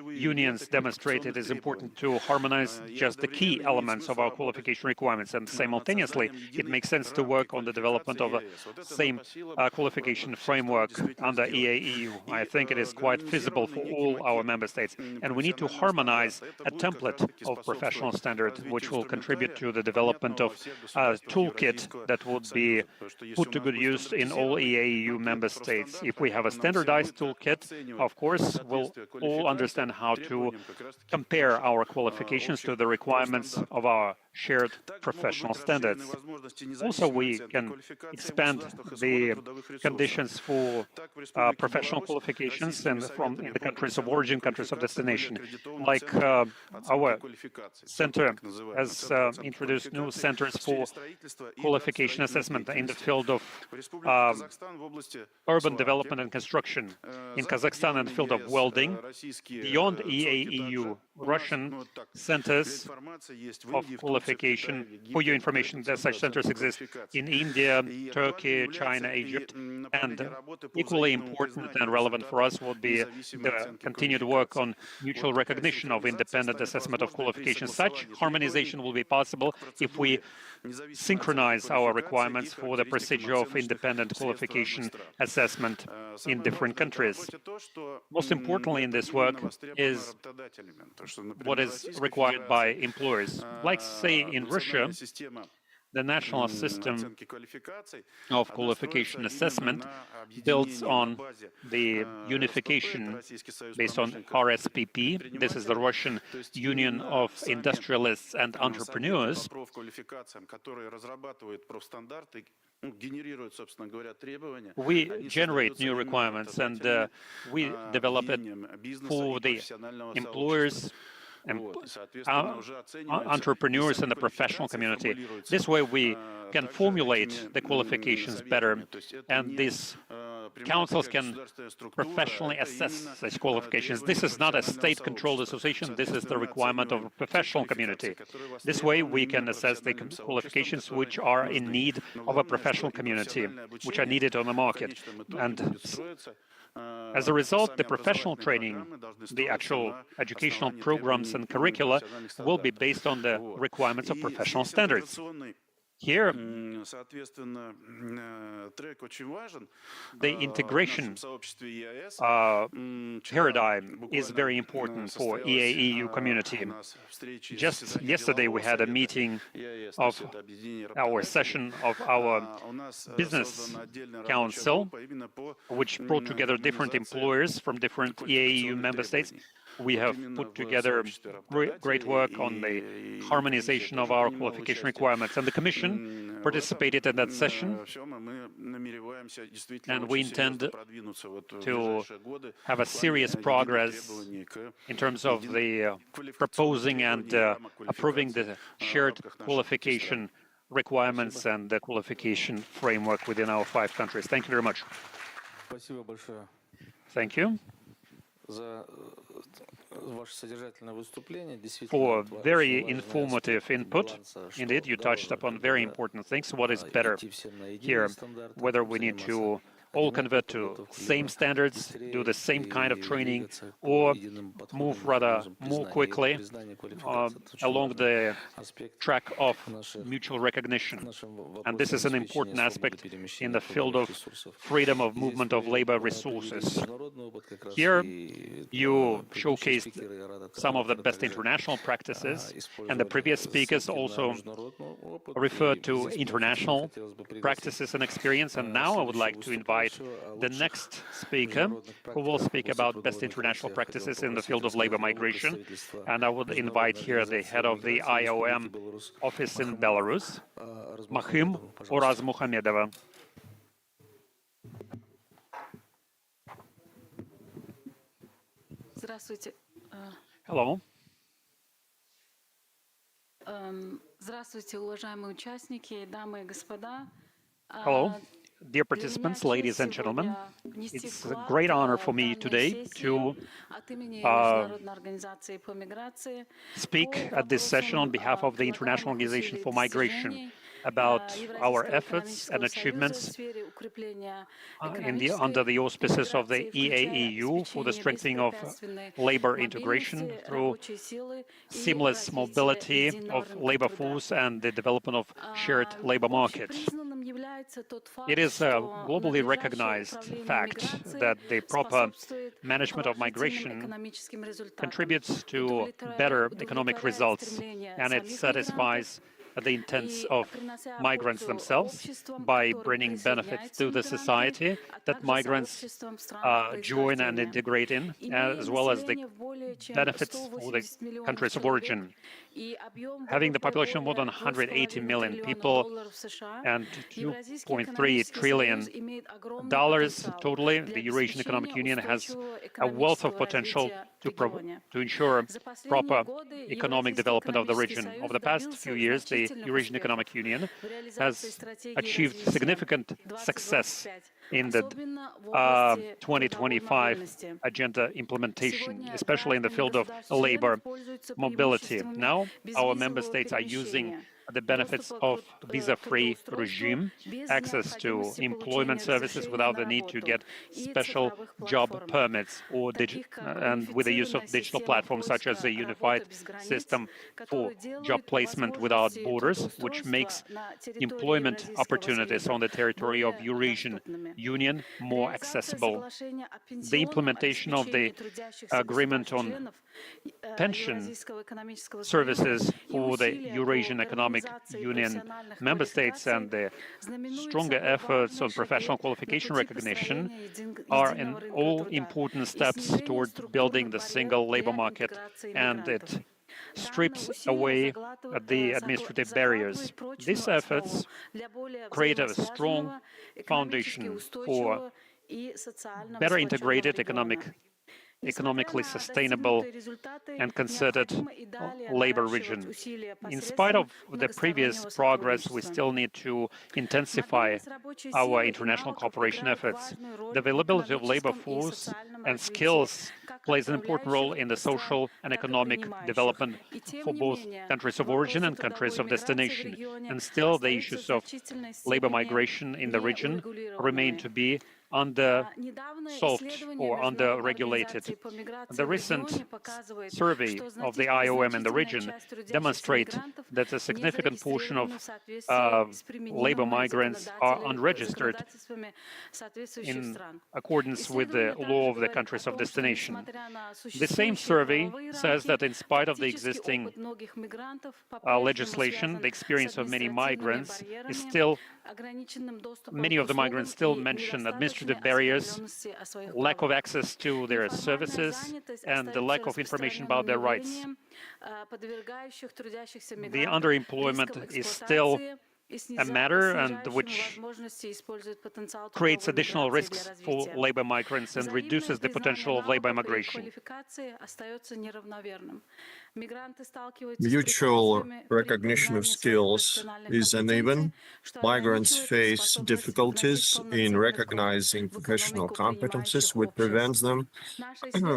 B: unions demonstrated, it is important to harmonize just the key elements of our qualification requirements, and simultaneously it makes sense to work on the development of a same qualification framework under EAEU. I think it is quite feasible for all our member states, and we need to harmonize a template of professional standard which will contribute to the development of a toolkit that would be put to good use in all EAEU member states. If we have a standardized toolkit, of course, we'll all understand how to compare our qualifications to the requirements of our shared professional standards. Also, we can expand the conditions for professional qualifications and in the countries of origin, countries of destination. Like our center has introduced new centers for qualification assessment in the field of urban development and construction in Kazakhstan, and the field of welding. Beyond EAEU Russian centers of qualification. For your information, that such centers exist in India, Turkey, China, Egypt, and equally important and relevant for us would be the continued work on mutual recognition of independent assessment of qualifications. Such harmonization will be possible if we synchronize our requirements for the procedure of independent qualification assessment in different countries. Most importantly in this work is what is required by employers. Like, say, in Russia, the national system of qualification assessment builds on the unification based on RSPP. This is the Russian Union of Industrialists and Entrepreneurs. We generate new requirements and we develop it for the employers, entrepreneurs and the professional community. This way we can formulate the qualifications better, and these councils can professionally assess such qualifications. This is not a state-controlled association, this is the requirement of a professional community. This way we can assess the qualifications which are in need of a professional community, which are needed on the market. And as a result, the professional training, the actual educational programs and curricula will be based on the requirements of professional standards. Here, the integration paradigm is very important for EAEU community. Just yesterday, we had a meeting of our session of our business council, which brought together different employers from different EAEU member states. We have put together great work on the harmonization of our qualification requirements, and the Commission participated in that session, and we intend to have a serious progress in terms of the proposing and approving the shared qualification requirements and the qualification framework within our 5 countries. Thank you very much. Thank you for very informative input. Indeed, you touched upon very important things. What is better here, whether we need to all convert to same standards, do the same kind of training, or move rather more quickly along the track of mutual recognition. And this is an important aspect in the field of freedom of movement of labor resources. Here, you showcased some of the best international practices, and the previous speakers also referred to international practices and experience. And now I would like to invite the next speaker, who will speak about best international practices in the field of labor migration. And I would invite here the head of the IOM office in Belarus, Mahim Urazmuhamedova. Hello. Hello. Dear participants, ladies and gentlemen, it's a great honor for me today to speak at this session on behalf of the International Organization for Migration about our efforts and achievements under the auspices of the EAEU for the strengthening of labor integration through seamless mobility of labor force and the development of shared labor markets. It is a globally recognized fact that the proper management of migration contributes to better economic results, and it satisfies the intents of migrants themselves by bringing benefits to the society that migrants join and integrate in, as well as the benefits for the countries of origin. Having the population of more than 180 million people and $2.3 trillion totally, the Eurasian Economic Union has a wealth of potential to ensure proper economic development of the region. Over the past few years, the the Eurasian Economic Union has achieved significant success in the 2025 agenda implementation, especially in the field of labor mobility. Now, our member states are using the benefits of visa-free regime, access to employment services without the need to get special job permits or and with the use of digital platforms such as the unified system for job placement without borders, which makes employment opportunities on the territory of Eurasian Union more accessible. The implementation of the agreement on pension services for the Eurasian Economic Union member states and the stronger efforts on professional qualification recognition are in all important steps toward building the single labor market, and it strips away the administrative barriers. These efforts create a strong foundation for better integrated economically sustainable and concerted labor region. In spite of the previous progress, we still need to intensify our international cooperation efforts. The availability of labor force and skills plays an important role in the social and economic development for both countries of origin and countries of destination. And still, the issues of labor migration in the region remain to be under-solved or under-regulated. The recent survey of the IOM in the region demonstrates that a significant portion of labor migrants are unregistered in accordance with the law of the countries of destination. The same survey says that in spite of the existing legislation, the experience of many migrants is still many of the migrants still mention administrative barriers, lack of access to their services, and the lack of information about their rights. The underemployment is still a matter and which creates additional risks for labor migrants and reduces the potential of labor migration.
C: Mutual recognition of skills is uneven. Migrants face difficulties in recognizing professional competences, which prevents them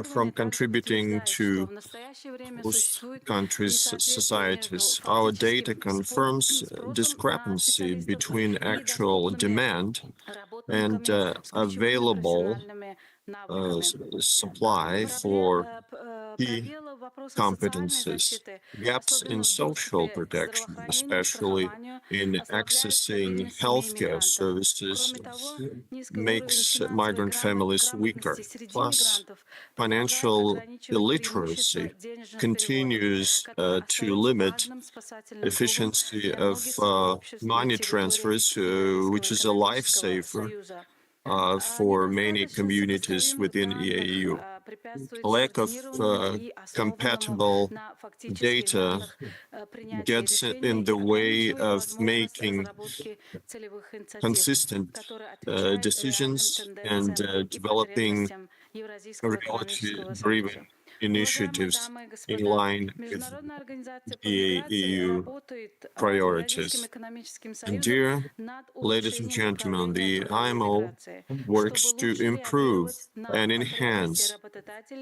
C: from contributing to host countries' societies. Our data confirms discrepancy between actual demand and available supply for key competences. Gaps in social protection, especially in accessing healthcare services, makes migrant families weaker. Plus, financial illiteracy continues to limit efficiency of money transfers, which is a lifesaver for many communities within EAEU. Lack of compatible data gets in the way of making consistent decisions and developing reality-driven initiatives in line with EAEU priorities. And dear ladies and gentlemen, the IMO works to improve and enhance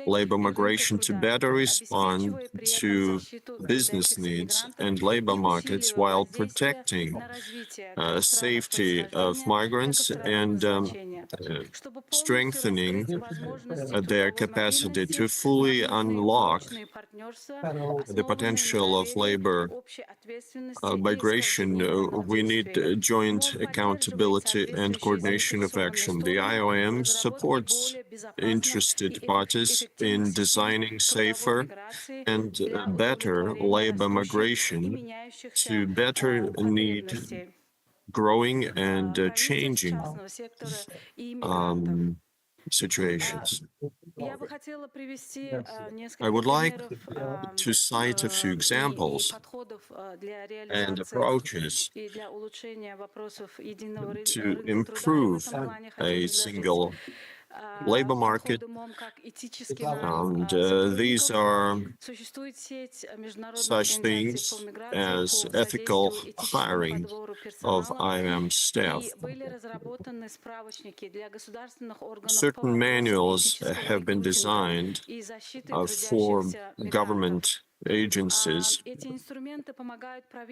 C: labor migration to better respond to business needs and labor markets while protecting safety of migrants and strengthening their capacity to fully unlock the potential of labor migration. We need joint accountability and coordination of action. The IOM supports interested parties in designing safer and better labor migration to better meet growing and changing situations. I would like to cite a few examples and approaches to improve a single labor market. And these are such things as ethical hiring of IOM staff. Certain manuals have been designed for government agencies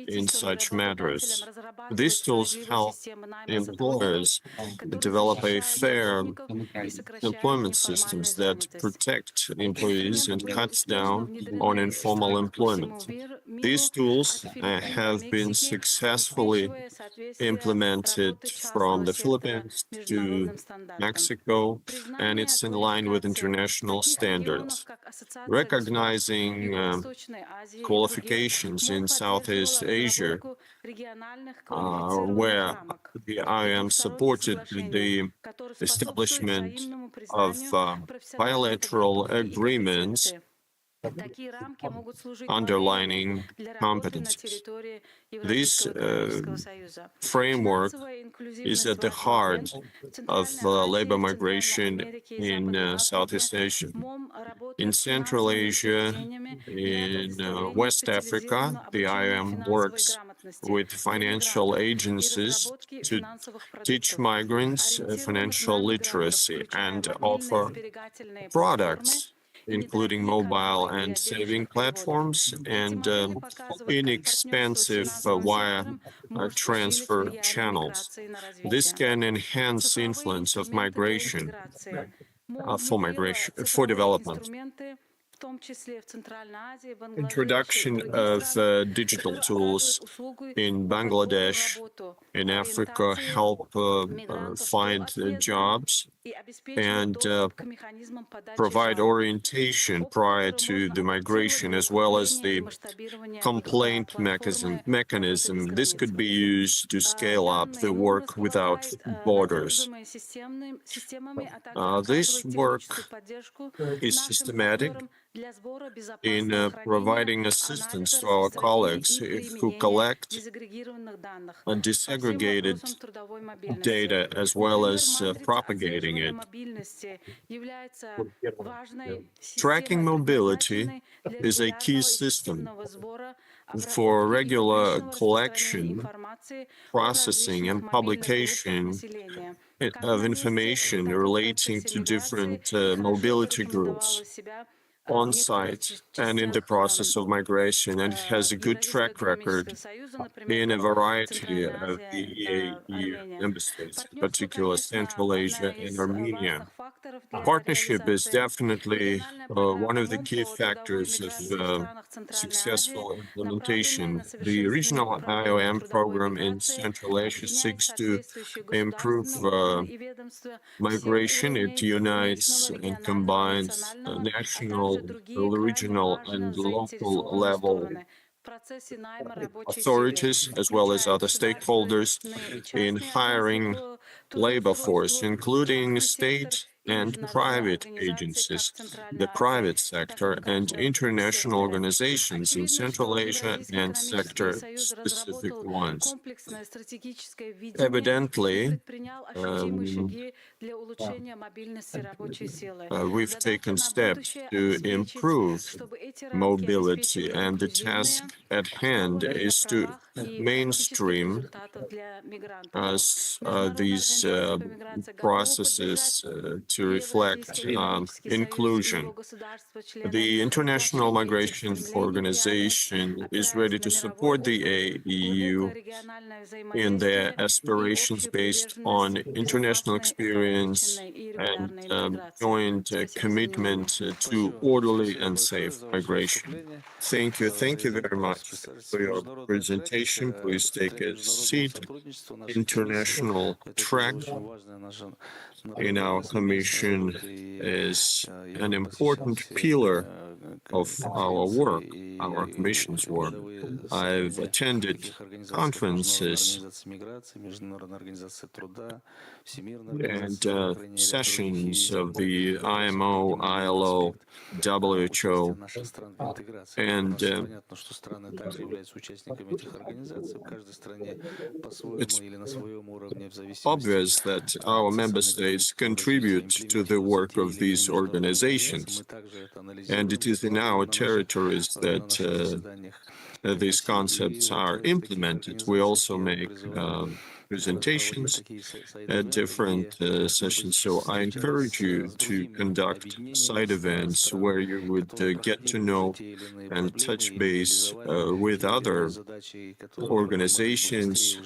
C: in such matters. These tools help employers develop a fair employment systems that protect employees and cuts down on informal employment. These tools have been successfully implemented from the Philippines to Mexico, and it's in line with international standards. Recognizing qualifications in Southeast Asia, where the IOM supported the establishment of bilateral agreements underlining competencies. This framework is at the heart of labor migration in Southeast Asia. In Central Asia, in West Africa, the IOM works with financial agencies to teach migrants financial literacy and offer products including mobile and saving platforms and inexpensive wire transfer channels. This can enhance influence of migration for development. Introduction of digital tools in Bangladesh, in Africa, help find jobs and provide orientation prior to the migration, as well as the complaint mechanism. This could be used to scale up the work without borders. This work is systematic in providing assistance to our colleagues who collect disaggregated data as well as propagating it. Tracking mobility is a key system for regular collection, processing, and publication of information relating to different mobility groups on site and in the process of migration, and has a good track record in a variety of the EAEU member states, in particular Central Asia and Armenia. Partnership is definitely one of the key factors of successful implementation. The regional IOM program in Central Asia seeks to improve migration. It unites and combines national, regional, and local level authorities, as well as other stakeholders, in hiring labor force, including state and private agencies, the private sector, and international organizations in Central Asia and sector-specific ones. Evidently, we've taken steps to improve mobility, and the task at hand is to mainstream these processes to reflect inclusion. The International Migration Organization is ready to support the EAEU in their aspirations based on international experience and joint commitment to orderly and safe migration. Thank you. Thank you very much for your presentation. Please take a seat. International track in our Commission is an important pillar of our work, our Commission's work. I've attended conferences and sessions of the IMO, ILO, WHO, and it's obvious that our member states contribute to the work of these organizations. And it is in our territories that these concepts are implemented. We also make presentations at different sessions. So I encourage you to conduct side events where you would get to know and touch base with other organizations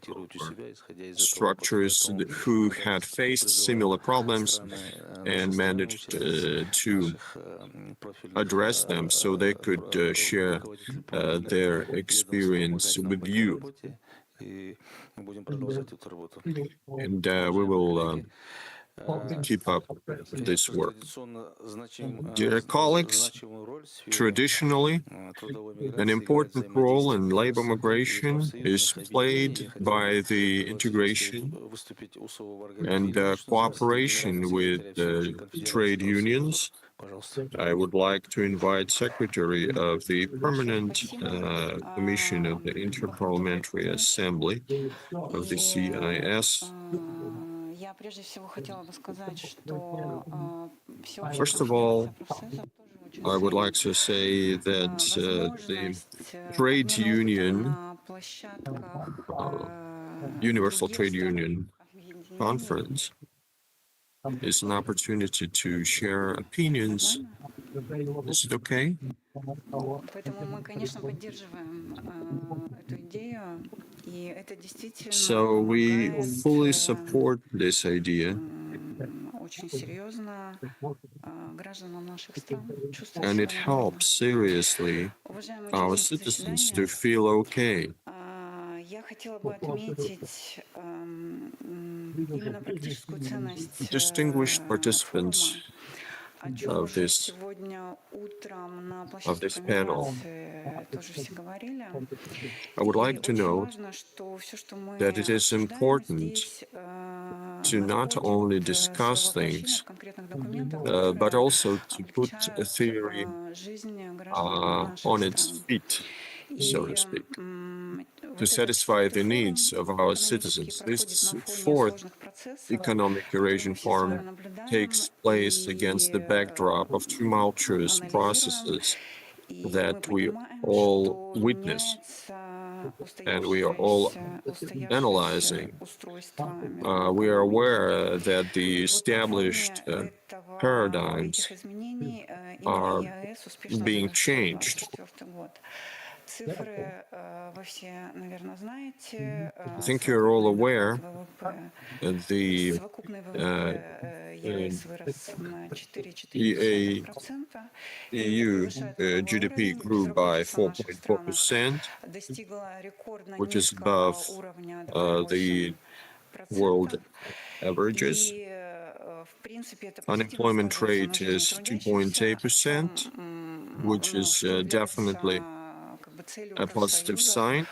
C: or structures who had faced similar problems and managed to address them so they could share their experience with you. And we will keep up this work. Dear colleagues, traditionally, an important role in labor migration is played by the integration and cooperation with trade unions. I would like to invite Secretary of the Permanent Commission of the Interparliamentary Assembly of the CIS. First of all, I would like to say that the trade union, Universal Trade Union Conference is an opportunity to share opinions. Is it okay? So we fully support this idea. And it helps seriously our citizens to feel okay. Distinguished participants of this panel, I would like to note that it is important to not only discuss things, but also to put a theory on its feet, so to speak, to satisfy the needs of our citizens. This fourth Economic Eurasian Forum takes place against the backdrop of tumultuous processes that we all witness and we are all analyzing. We are aware that the established paradigms are being changed. I think you're all aware that the EAEU GDP grew by 4.4%, which is above the world averages. Unemployment rate is 2.8%, which is definitely a positive sign.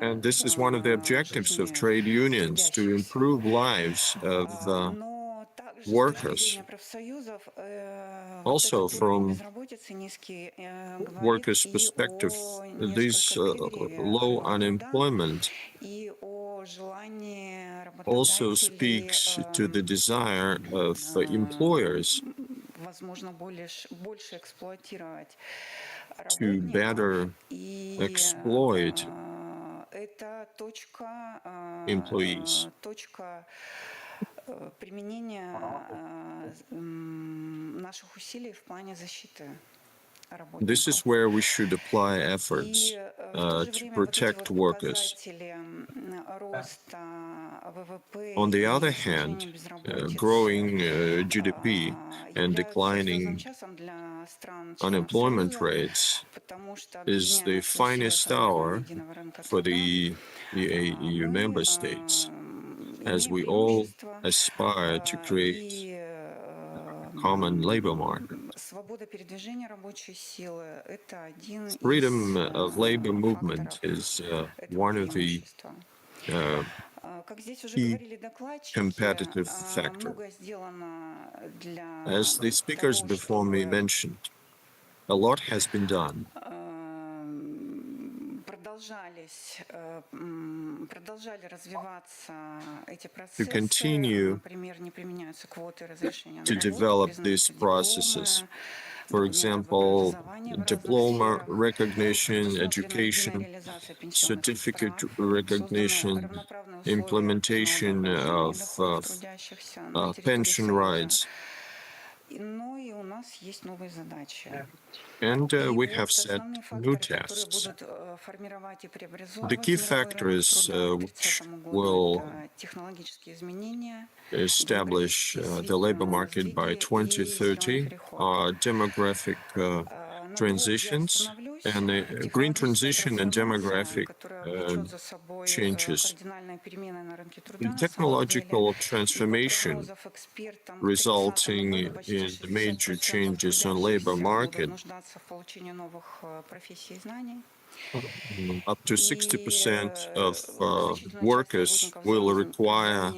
C: And this is one of the objectives of trade unions, to improve lives of workers. Also, from workers' perspective, this low unemployment also speaks to the desire of employers to better exploit employees. This is where we should apply efforts to protect workers. On the other hand, growing GDP and declining unemployment rates is the finest hour for the EAEU member states, as we all aspire to create a common labor market. Freedom of labor movement is one of the key competitive factors. As the speakers before me mentioned, a lot has been done. to continue to develop these processes. For example, diploma recognition, education, certificate recognition, implementation of pension rights. And we have set new tasks. The key factors which will establish the labor market by 2030 are demographic transitions and the green transition and demographic changes. The technological transformation resulting in major changes on labor market. Up to 60% of workers will require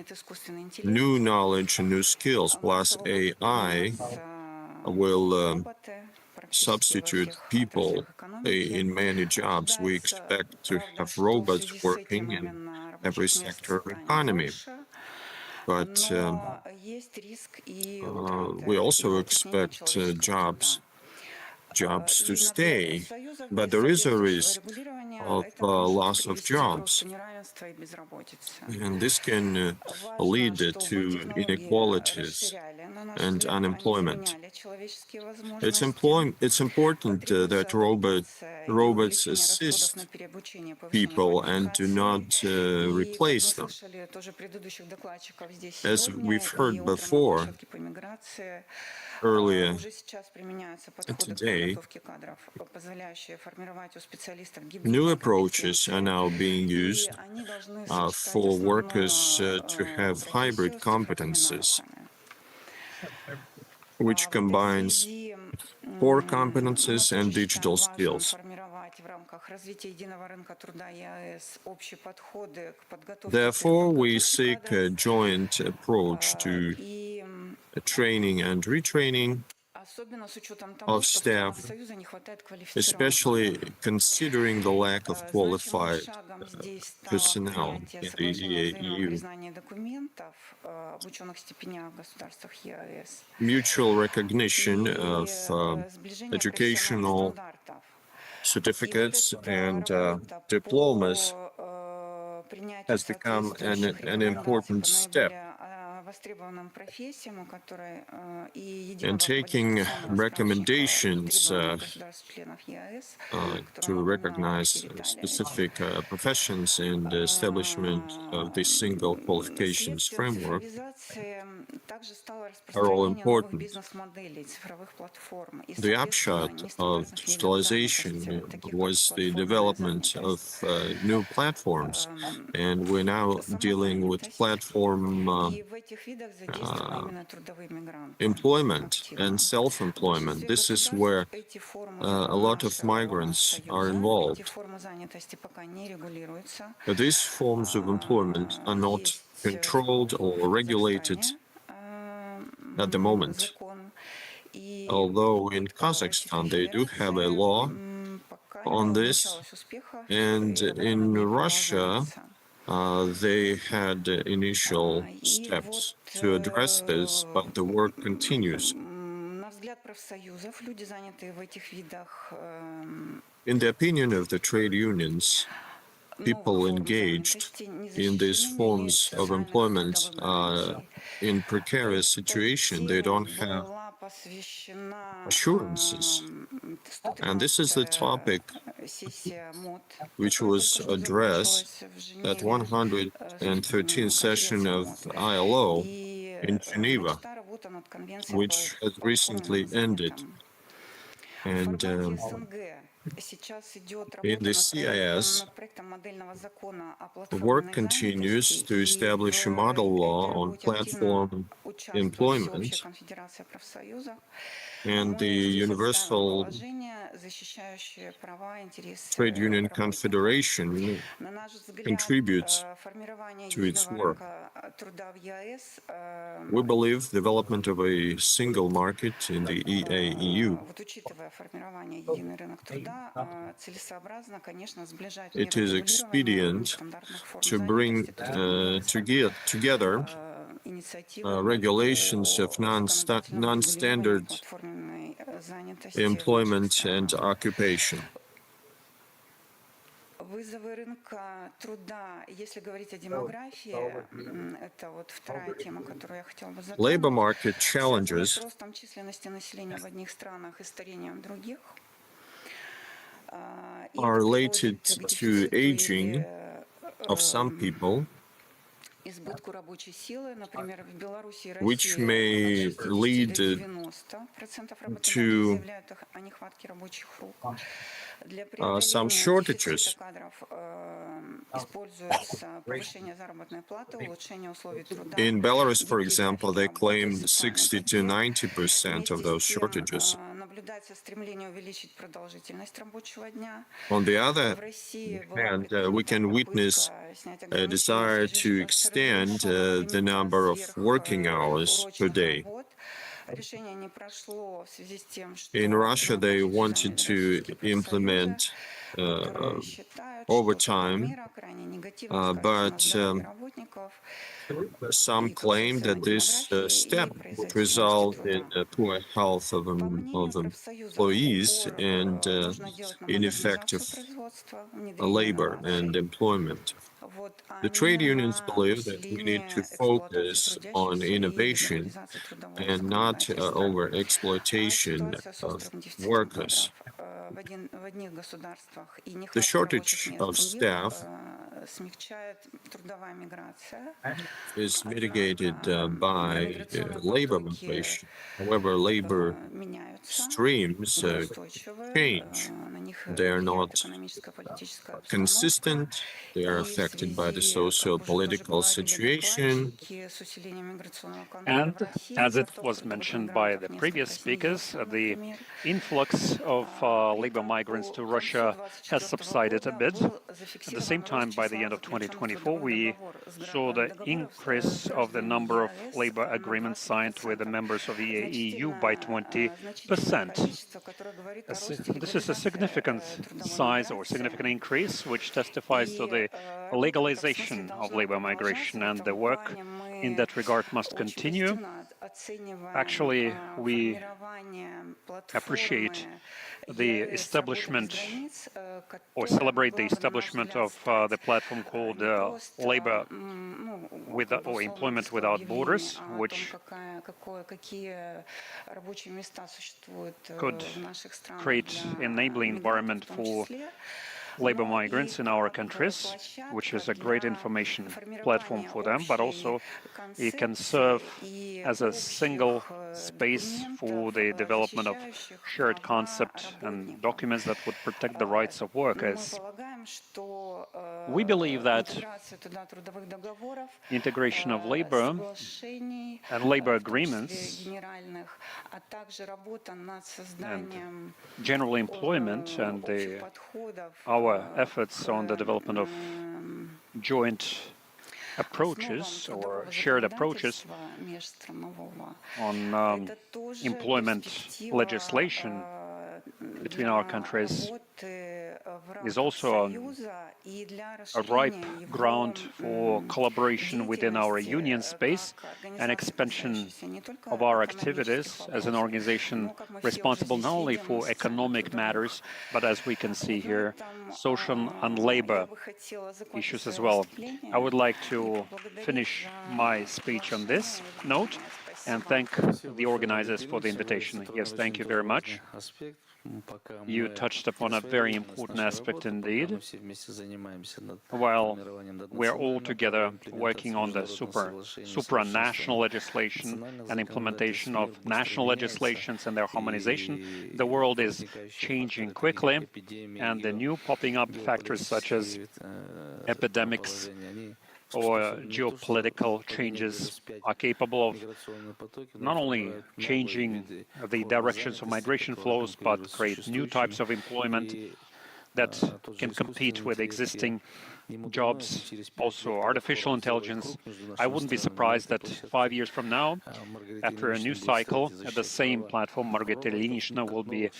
C: new knowledge and new skills, plus AI will substitute people in many jobs. We expect to have robots working in every sector of economy. But we also expect jobs to stay, but there is a risk of loss of jobs, and this can lead to inequalities and unemployment. It's important that robots assist people and do not replace them. As we've heard before, earlier today, new approaches are now being used for workers to have hybrid competences, which combines core competences and digital skills. Therefore, we seek a joint approach to training and retraining of staff, especially considering the lack of qualified personnel in the EAEU. Mutual recognition of educational certificates and diplomas has become an important step. And taking recommendations to recognize specific professions and the establishment of the single qualifications framework are all important. The upshot of digitalization was the development of new platforms, and we're now dealing with platform employment and self-employment. This is where a lot of migrants are involved. These forms of employment are not controlled or regulated at the moment. Although in Kazakhstan they do have a law on this, and in Russia they had initial steps to address this, but the work continues. In the opinion of the trade unions, people engaged in these forms of employment are in precarious situation. They don't have assurances. And this is the topic which was addressed at 113th session of ILO in Geneva, which has recently ended. And in the CIS, work continues to establish a model law on platform employment, and the Universal Trade Union Confederation contributes to its work. We believe development of a single market in the EAEU, it is expedient to bring together regulations of non-standard employment and occupation.
D: Вызовы рынка труда, если говорить о демографии, это вот вторая тема, которую я хотела бы затронуть.
C: Labor market challenges
D: с ростом численности населения в одних странах и старением в других.
C: Are related to aging of some people, which may lead to some shortages. In Belarus, for example, they claim 60 to 90% of those shortages. On the other hand, we can witness a desire to extend the number of working hours per day. In Russia, they wanted to implement overtime, but some claim that this step would result in poor health of employees and ineffective labor and employment. The trade unions believe that we need to focus on innovation and not over exploitation of workers. The shortage of staff is mitigated by labor migration. However, labor streams change. They are not consistent. They are affected by the socio-political situation.
B: And as it was mentioned by the previous speakers, the influx of labor migrants to Russia has subsided a bit. At the same time, by the end of 2024, we saw the increase of the number of labor agreements signed with the members of the EAEU by 20%. This is a significant size or significant increase, which testifies to the legalization of labor migration, and the work in that regard must continue. Actually, we appreciate the establishment or celebrate the establishment of the platform called Labor or Employment Without Borders, which could create an enabling environment for labor migrants in our countries, which is a great information platform for them, but also it can serve as a single space for the development of shared concept and documents that would protect the rights of workers. We believe that integration of labor and labor agreements and general employment and our efforts on the development of joint approaches or shared approaches on employment legislation between our countries is also a ripe ground for collaboration within our union space and expansion of our activities as an organization responsible not only for economic matters, but as we can see here, social and labor issues as well. I would like to finish my speech on this note and thank the organizers for the invitation. Yes, thank you very much. You touched upon a very important aspect indeed. While we're all together working on the supranational legislation and implementation of national legislations and their harmonization, the world is changing quickly, and the new popping up factors such as epidemics or geopolitical changes are capable of not only changing the directions of migration flows, but create new types of employment that can compete with existing jobs, also artificial intelligence. I wouldn't be surprised that 5 years from now, after a new cycle, at the same platform, Margarita Ilyinishna will be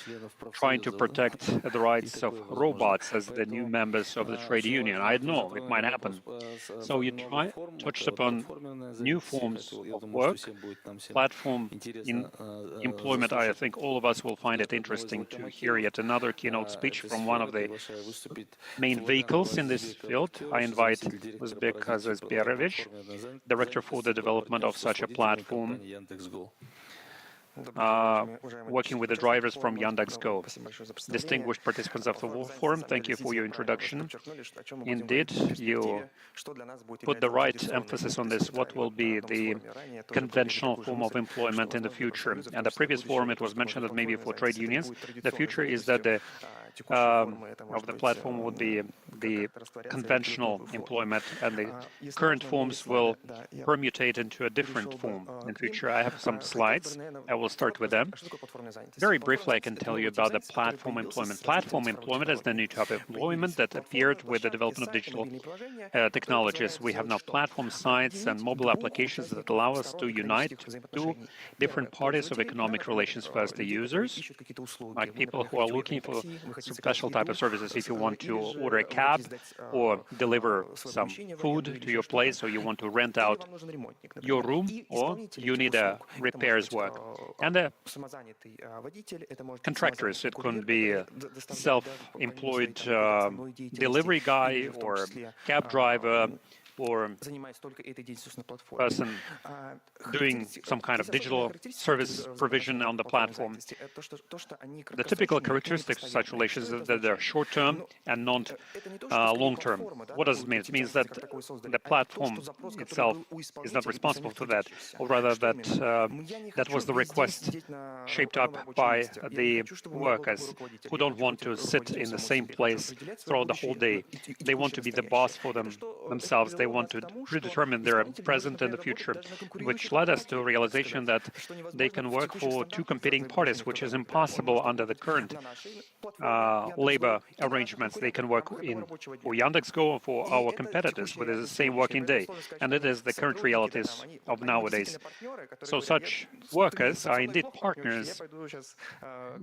B: trying to protect the rights of robots as the new members of the trade union. I don't know, it might happen. So you touched upon new forms of work, platform in employment. I think all of us will find it interesting to hear yet another keynote speech from one of the main vehicles in this field. I invite Uzbek Azizberovich, Director for the Development of such a platform, working with the drivers from Yandex.Go. Distinguished participants of the forum, thank you for your introduction. Indeed, you put the right emphasis on this, what will be the conventional form of employment in the future. And the previous forum, it was mentioned that maybe for trade unions, the future is that the of the platform would be the conventional employment, and the current forms will permutate into a different form in future. I have some slides. I will start with them. Very briefly, I can tell you about the platform employment. Platform employment is the new type of employment that appeared with the development of digital technologies. We have now platform sites and mobile applications that allow us to unite two different parties of economic relations. First, the users, like people who are looking for special type of services. If you want to order a cab or deliver some food to your place, or you want to rent out your room, or you need a repairs work. And the contractors, it could be a self-employed delivery guy or cab driver, or person doing some kind of digital service provision on the platform. The typical characteristics of such relations is that they're short-term and not long-term. What does it mean? It means that the platform itself is not responsible for that, or rather that that was the request shaped up by the workers who don't want to sit in the same place throughout the whole day. They want to be the boss for themselves. They want to predetermine their present and the future, which led us to a realization that they can work for two competing parties, which is impossible under the current labor arrangements. They can work for Yandex.Go or for our competitors with the same working day, and it is the current realities of nowadays. So such workers are indeed partners.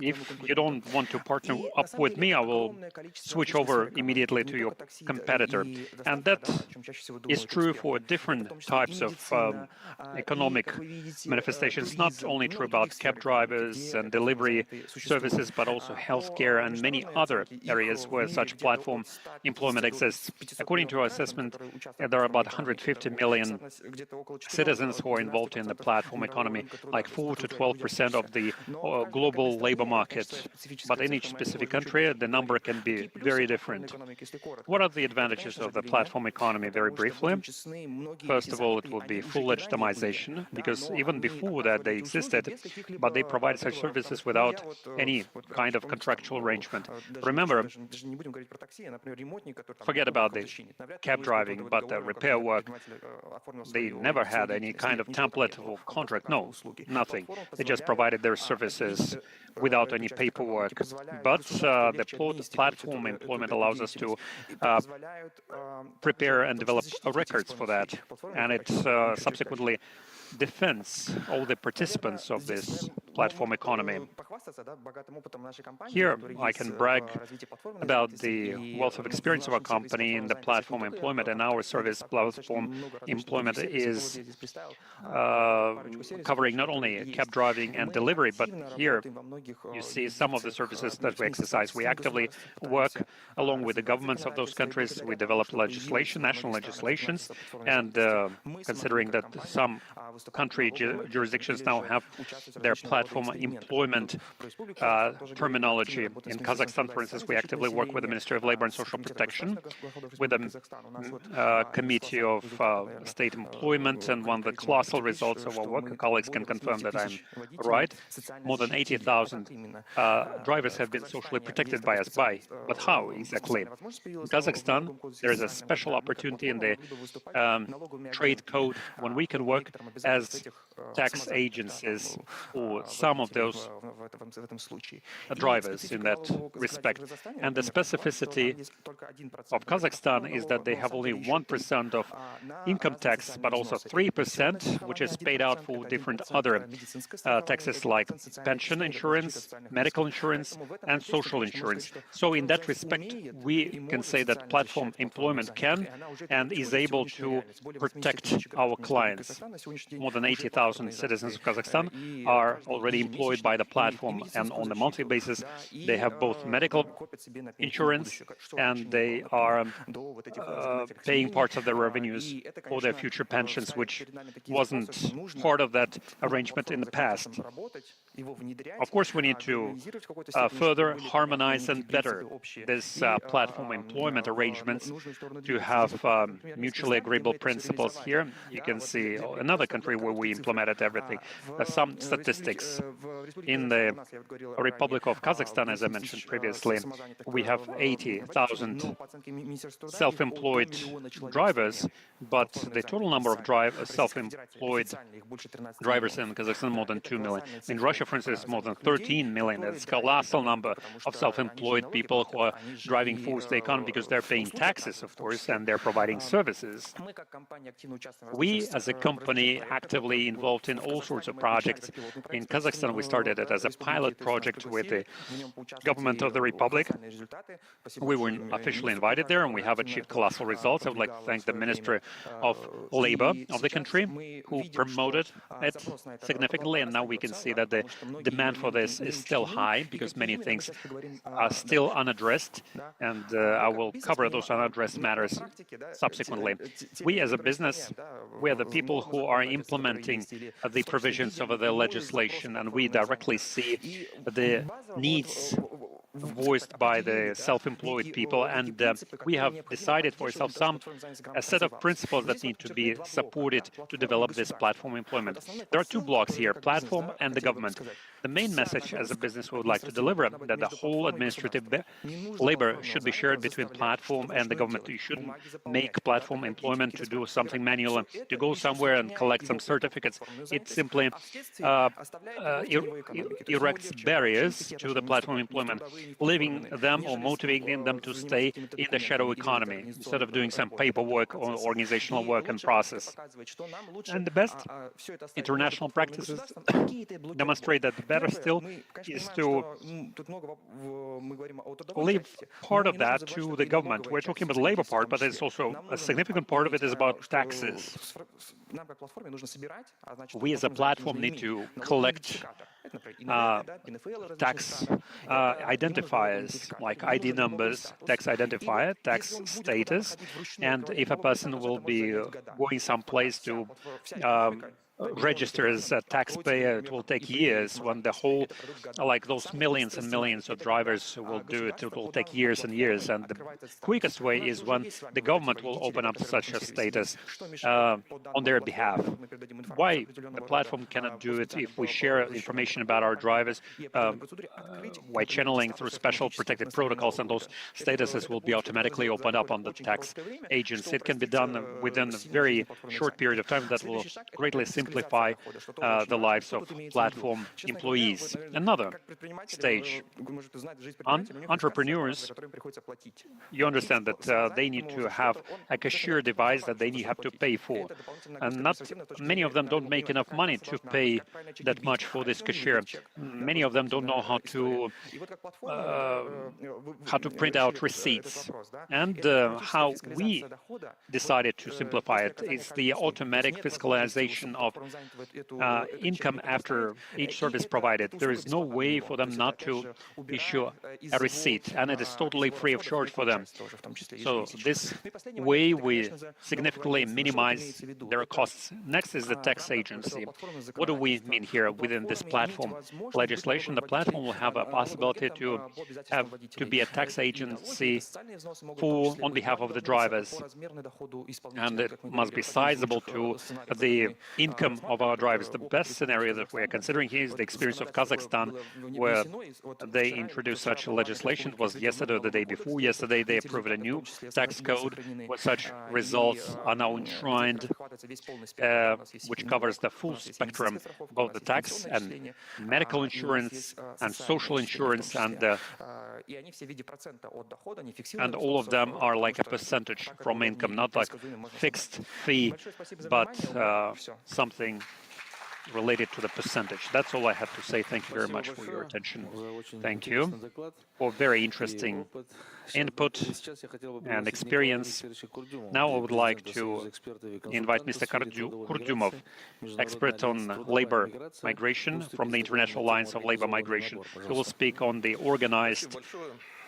B: If you don't want to partner up with me, I will switch over immediately to your competitor. And that is true for different types of economic manifestations, not only true about cab drivers and delivery services, but also healthcare and many other areas where such platform employment exists. According to our assessment, there are about 150 million citizens who are involved in the platform economy, like 4 to 12% of the global labor market. But in each specific country, the number can be very different. What are the advantages of the platform economy? Very briefly, first of all, it will be full legitimization, because even before that they existed, but they provide such services without any kind of contractual arrangement. Remember, forget about the cab driving, but the repair work, they never had any kind of template or contract, no, nothing. They just provided their services without any paperwork. But the platform employment allows us to prepare and develop records for that, and it subsequently defends all the participants of this platform economy. Here, I can brag about the wealth of experience of our company in the platform employment, and our service platform employment is covering not only cab driving and delivery, but here you see some of the services that we exercise. We actively work along with the governments of those countries. We develop legislation, national legislations, and considering that some country jurisdictions now have their platform employment terminology. In Kazakhstan, for instance, we actively work with the Ministry of Labor and Social Protection, with the Committee of State Employment, and one of the colossal results of our work, colleagues can confirm that I'm right. More than 80,000 drivers have been socially protected by us. But how exactly? In Kazakhstan, there is a special opportunity in the trade code when we can work as tax agencies for some of those drivers in that respect. And the specificity of Kazakhstan is that they have only 1% of income tax, but also 3%, which is paid out for different other taxes like pension insurance, medical insurance, and social insurance. So in that respect, we can say that platform employment can and is able to protect our clients. More than 80,000 citizens of Kazakhstan are already employed by the platform, and on a monthly basis, they have both medical insurance and they are paying parts of their revenues for their future pensions, which wasn't part of that arrangement in the past. Of course, we need to further harmonize and better this platform employment arrangements to have mutually agreeable principles here. You can see another country where we implemented everything. Some statistics. In the Republic of Kazakhstan, as I mentioned previously, we have 80,000 self-employed drivers, but the total number of self-employed drivers in Kazakhstan more than 2 million. In Russia, for instance, more than 13 million. It's a colossal number of self-employed people who are driving force the economy because they're paying taxes, of course, and they're providing services. We, as a company, actively involved in all sorts of projects. In Kazakhstan, we started it as a pilot project with the government of the Republic. We were officially invited there, and we have achieved colossal results. I would like to thank the Ministry of Labor of the country, who promoted it significantly, and now we can see that the demand for this is still high because many things are still unaddressed, and I will cover those unaddressed matters subsequently. We as a business, we are the people who are implementing the provisions of the legislation, and we directly see the needs voiced by the self-employed people, and we have decided for ourselves a set of principles that need to be supported to develop this platform employment. There are two blocks here, platform and the government. The main message as a business we would like to deliver, that the whole administrative labor should be shared between platform and the government. You shouldn't make platform employment to do something manual, to go somewhere and collect some certificates. It simply erects barriers to the platform employment, leaving them or motivating them to stay in the shadow economy instead of doing some paperwork or organizational work and process. And the best international practices demonstrate that the better still is to leave part of that to the government. We're talking about the labor part, but it's also a significant part of it is about taxes. We as a platform need to collect tax identifiers like ID numbers, tax identifier, tax status, and if a person will be going someplace to register as a taxpayer, it will take years. When the whole, like those millions and millions of drivers will do it, it will take years and years. And the quickest way is when the government will open up such a status on their behalf. Why the platform cannot do it if we share information about our drivers by channeling through special protected protocols, and those statuses will be automatically opened up on the tax agents. It can be done within a very short period of time that will greatly simplify the lives of platform employees. Another stage, entrepreneurs, you understand that they need to have a cashier device that they have to pay for, and not many of them don't make enough money to pay that much for this cashier. Many of them don't know how to print out receipts, and how we decided to simplify it is the automatic fiscalization of income after each service provided. There is no way for them not to issue a receipt, and it is totally free of charge for them. So this way we significantly minimize their costs. Next is the tax agency. What do we mean here within this platform platform legislation, the platform will have a possibility to be a tax agency on behalf of the drivers, and it must be sizable to the income of our drivers. The best scenario that we are considering here is the experience of Kazakhstan, where they introduced such legislation. It was yesterday or the day before yesterday. They approved a new tax code where such results are now enshrined, which covers the full spectrum, both the tax and medical insurance and social insurance, and all of them are like a percentage from income, not like fixed fee, but something related to the percentage. That's all I have to say. Thank you very much for your attention. Thank you for very interesting input and experience. Now I would like to invite Mr. Kurdumov, expert on labor migration from the International Alliance of Labor Migration, who will speak on the organized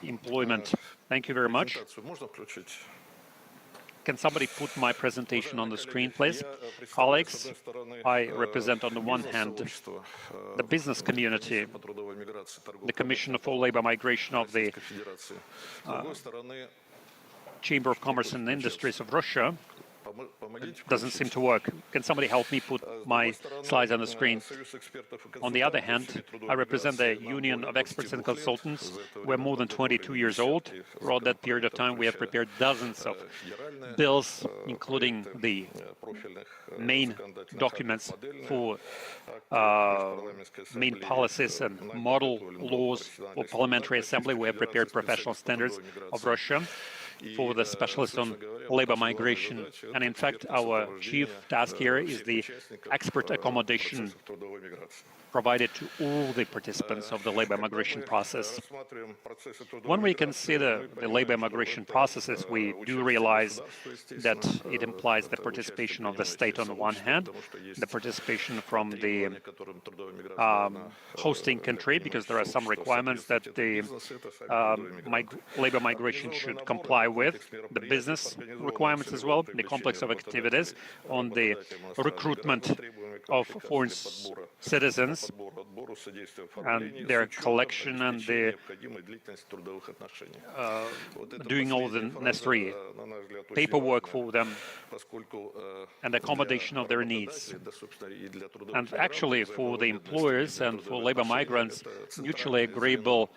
B: employment. Thank you very much. Can somebody put my presentation on the screen, please? Colleagues, I represent on the one hand the business community, the Commission for Labor Migration of the Chamber of Commerce and Industries of Russia. It doesn't seem to work. Can somebody help me put my slides on the screen? On the other hand, I represent the Union of Experts and Consultants. We're more than 22 years old. Throughout that period of time, we have prepared dozens of bills, including the main documents for main policies and model laws for parliamentary assembly. We have prepared professional standards of Russia for the specialists on labor migration. And in fact, our chief task here is the expert accommodation provided to all the participants of the labor migration process. When we consider the labor migration processes, we do realize that it implies the participation of the state on the one hand, the participation from the hosting country, because there are some requirements that the labor migration should comply with, the business requirements as well, the complex of activities on the recruitment of foreign citizens and their collection and the doing all the necessary paperwork for them and accommodation of their needs. And actually for the employers and for labor migrants, mutually agreeable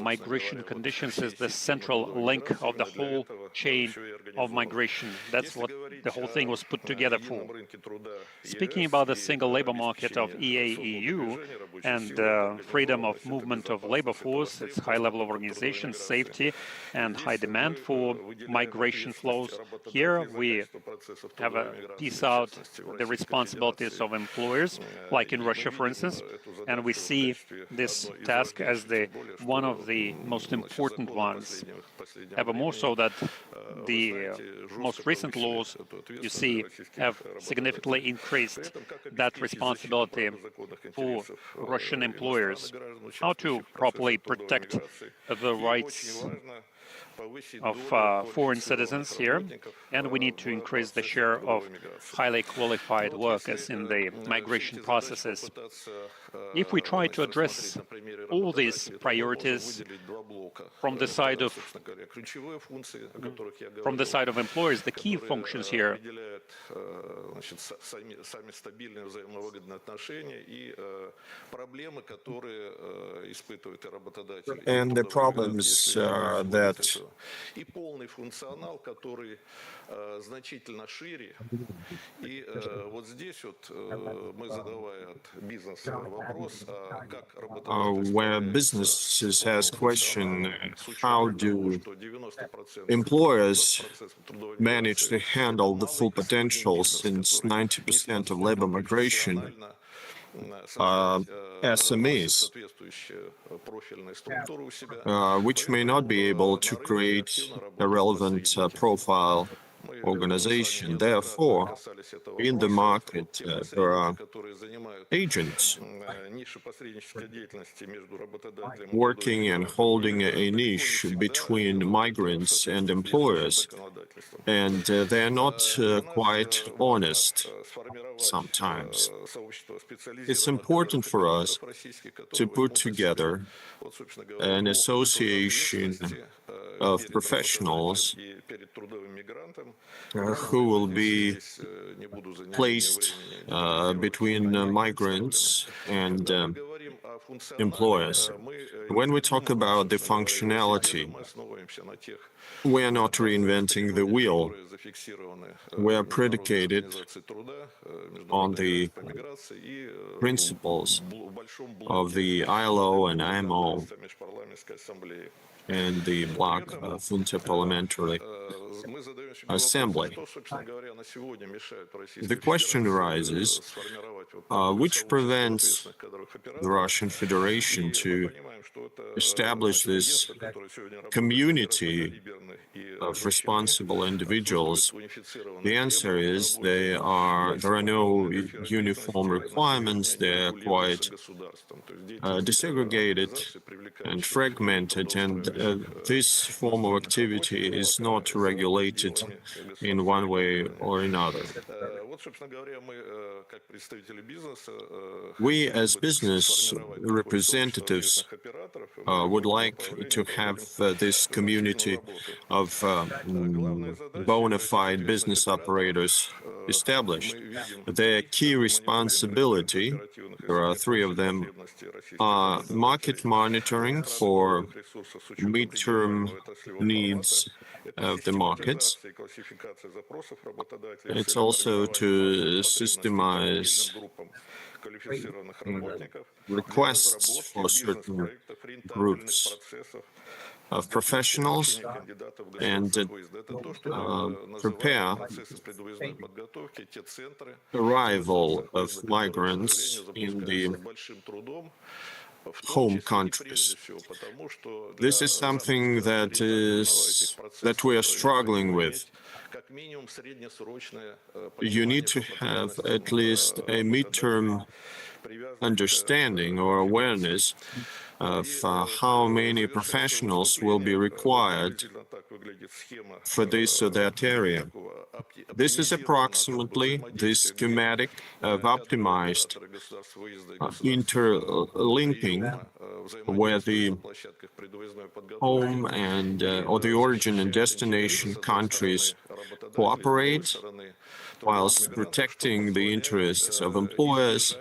B: migration conditions is the central link of the whole chain of migration. That's what the whole thing was put together for. Speaking about the single labor market of EAEU and freedom of movement of labor force, its high level of organization, safety, and high demand for migration flows. Here we have a piece out the responsibilities of employers, like in Russia, for instance, and we see this task as one of the most important ones. Ever more so that the most recent laws, you see, have significantly increased that responsibility for Russian employers. How to properly protect the rights of foreign citizens here, and we need to increase the share of highly qualified workers in the migration processes. If we try to address all these priorities from the side of employers, the key functions here
C: and the problems that where businesses ask question, how do employers manage to handle the full potential, since 90% of labor migration SMEs, which may not be able to create a relevant profile organization. Therefore, in the market, there are agents working and holding a niche between migrants and employers, and they are not quite honest sometimes. It's important for us to put together an association of professionals who will be placed between migrants and employers. When we talk about the functionality, we are not reinventing the wheel. We are predicated on the principles of the ILO and IMO and the Bloc Interparliamentary Assembly. The question arises, which prevents the Russian Federation to establish this community of responsible individuals? The answer is there are no uniform requirements. They're quite desegregated and fragmented, and this form of activity is not regulated in one way or another. We, as business representatives, would like to have this community of bona fide business operators established. Their key responsibility, there are three of them, are market monitoring for midterm needs of the markets. It's also to systemize requests for certain groups of professionals and prepare arrival of migrants in the home countries. This is something that we are struggling with. You need to have at least a midterm understanding or awareness of how many professionals will be required for this or that area. This is approximately the schematic of optimized interlinking where the home and or the origin and destination countries cooperate whilst protecting the interests of employers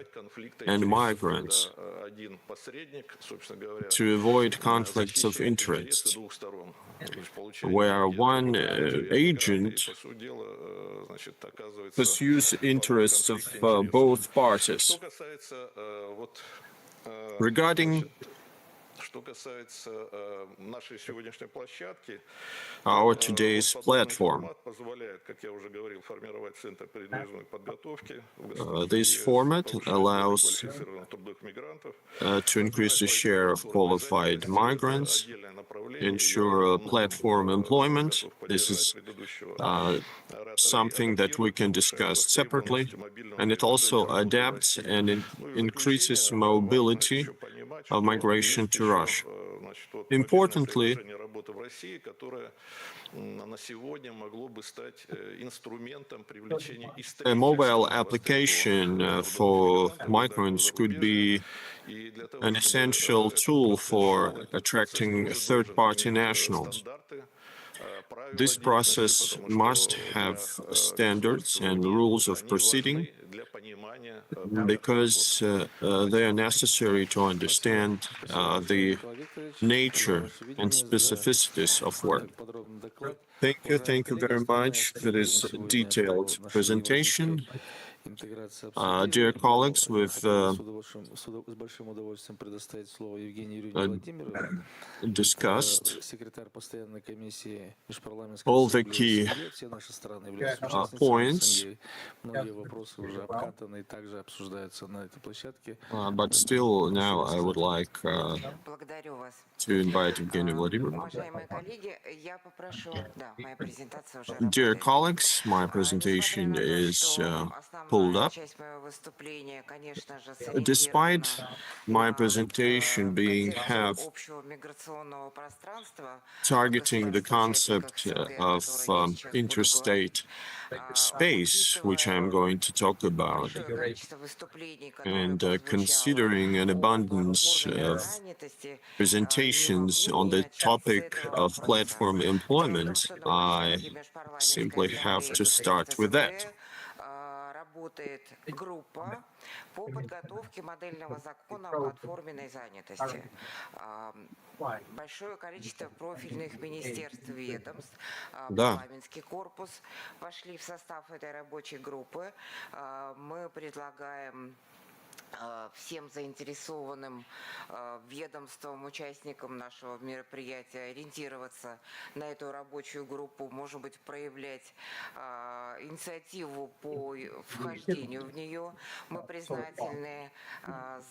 C: and migrants to avoid conflicts of interest, where one agent pursues interests of both parties. Regarding our today's platform, this format allows to increase the share of qualified migrants, ensure platform employment. This is something that we can discuss separately, and it also adapts and increases mobility of migration to Russia. Importantly, a mobile application for migrants could be an essential tool for attracting third-party nationals. This process must have standards and rules of proceeding because they are necessary to understand the nature and specificities of work. Thank you very much for this detailed presentation.
A: интеграции
C: Dear colleagues, we've
A: с большим удовольствием предоставить слово Евгении Юрьевне Владимировне,
C: discussed
A: секретарь постоянной комиссии Межпарламентской
C: all the
A: ассамблеи
C: key
A: СНГ. Все наши страны являются участницами
C: points,
A: СНГ. Многие вопросы уже обкатаны и также обсуждаются на этой площадке.
C: but still now I would like
D: Благодарю вас.
C: to invite Evgeny Vladimirovna.
D: Уважаемые коллеги, я попрошу... Да, моя презентация уже
C: Dear
D: работает.
C: colleagues, my presentation
D: Несмотря на то,
C: is
D: что
C: pulled
D: основная
C: up.
D: часть моего выступления, конечно же,
C: Despite my
D: сориентирована
C: presentation
D: в
C: being
D: концепцию
C: have
D: общего миграционного пространства в
C: targeting the
D: государствах-участниках
C: concept
D: СНГ, о
C: of
D: которой я сейчас буду
C: interstate space, which I'm going to talk about,
D: большое количество выступлений, которые
C: and
D: прозвучало
C: considering an
D: об
C: abundance
D: платформенной
C: of
D: занятости,
C: presentations
D: не могу
C: on
D: не
C: the
D: начать с
C: topic
D: этого
C: of
D: вопроса.
C: platform
D: Дело в том,
C: employment,
D: что на
C: I
D: площадке Межпарламентской
C: simply have
D: ассамблеи
C: to start
D: государств
C: with that.
D: СНГ работает группа по подготовке модельного закона о платформенной занятости. Большое количество профильных министерств и ведомств,
C: Да.
D: парламентский корпус вошли в состав этой рабочей группы. Мы предлагаем всем заинтересованным ведомствам, участникам нашего мероприятия ориентироваться на эту рабочую группу, может быть, проявлять инициативу по вхождению в нее. Мы признательны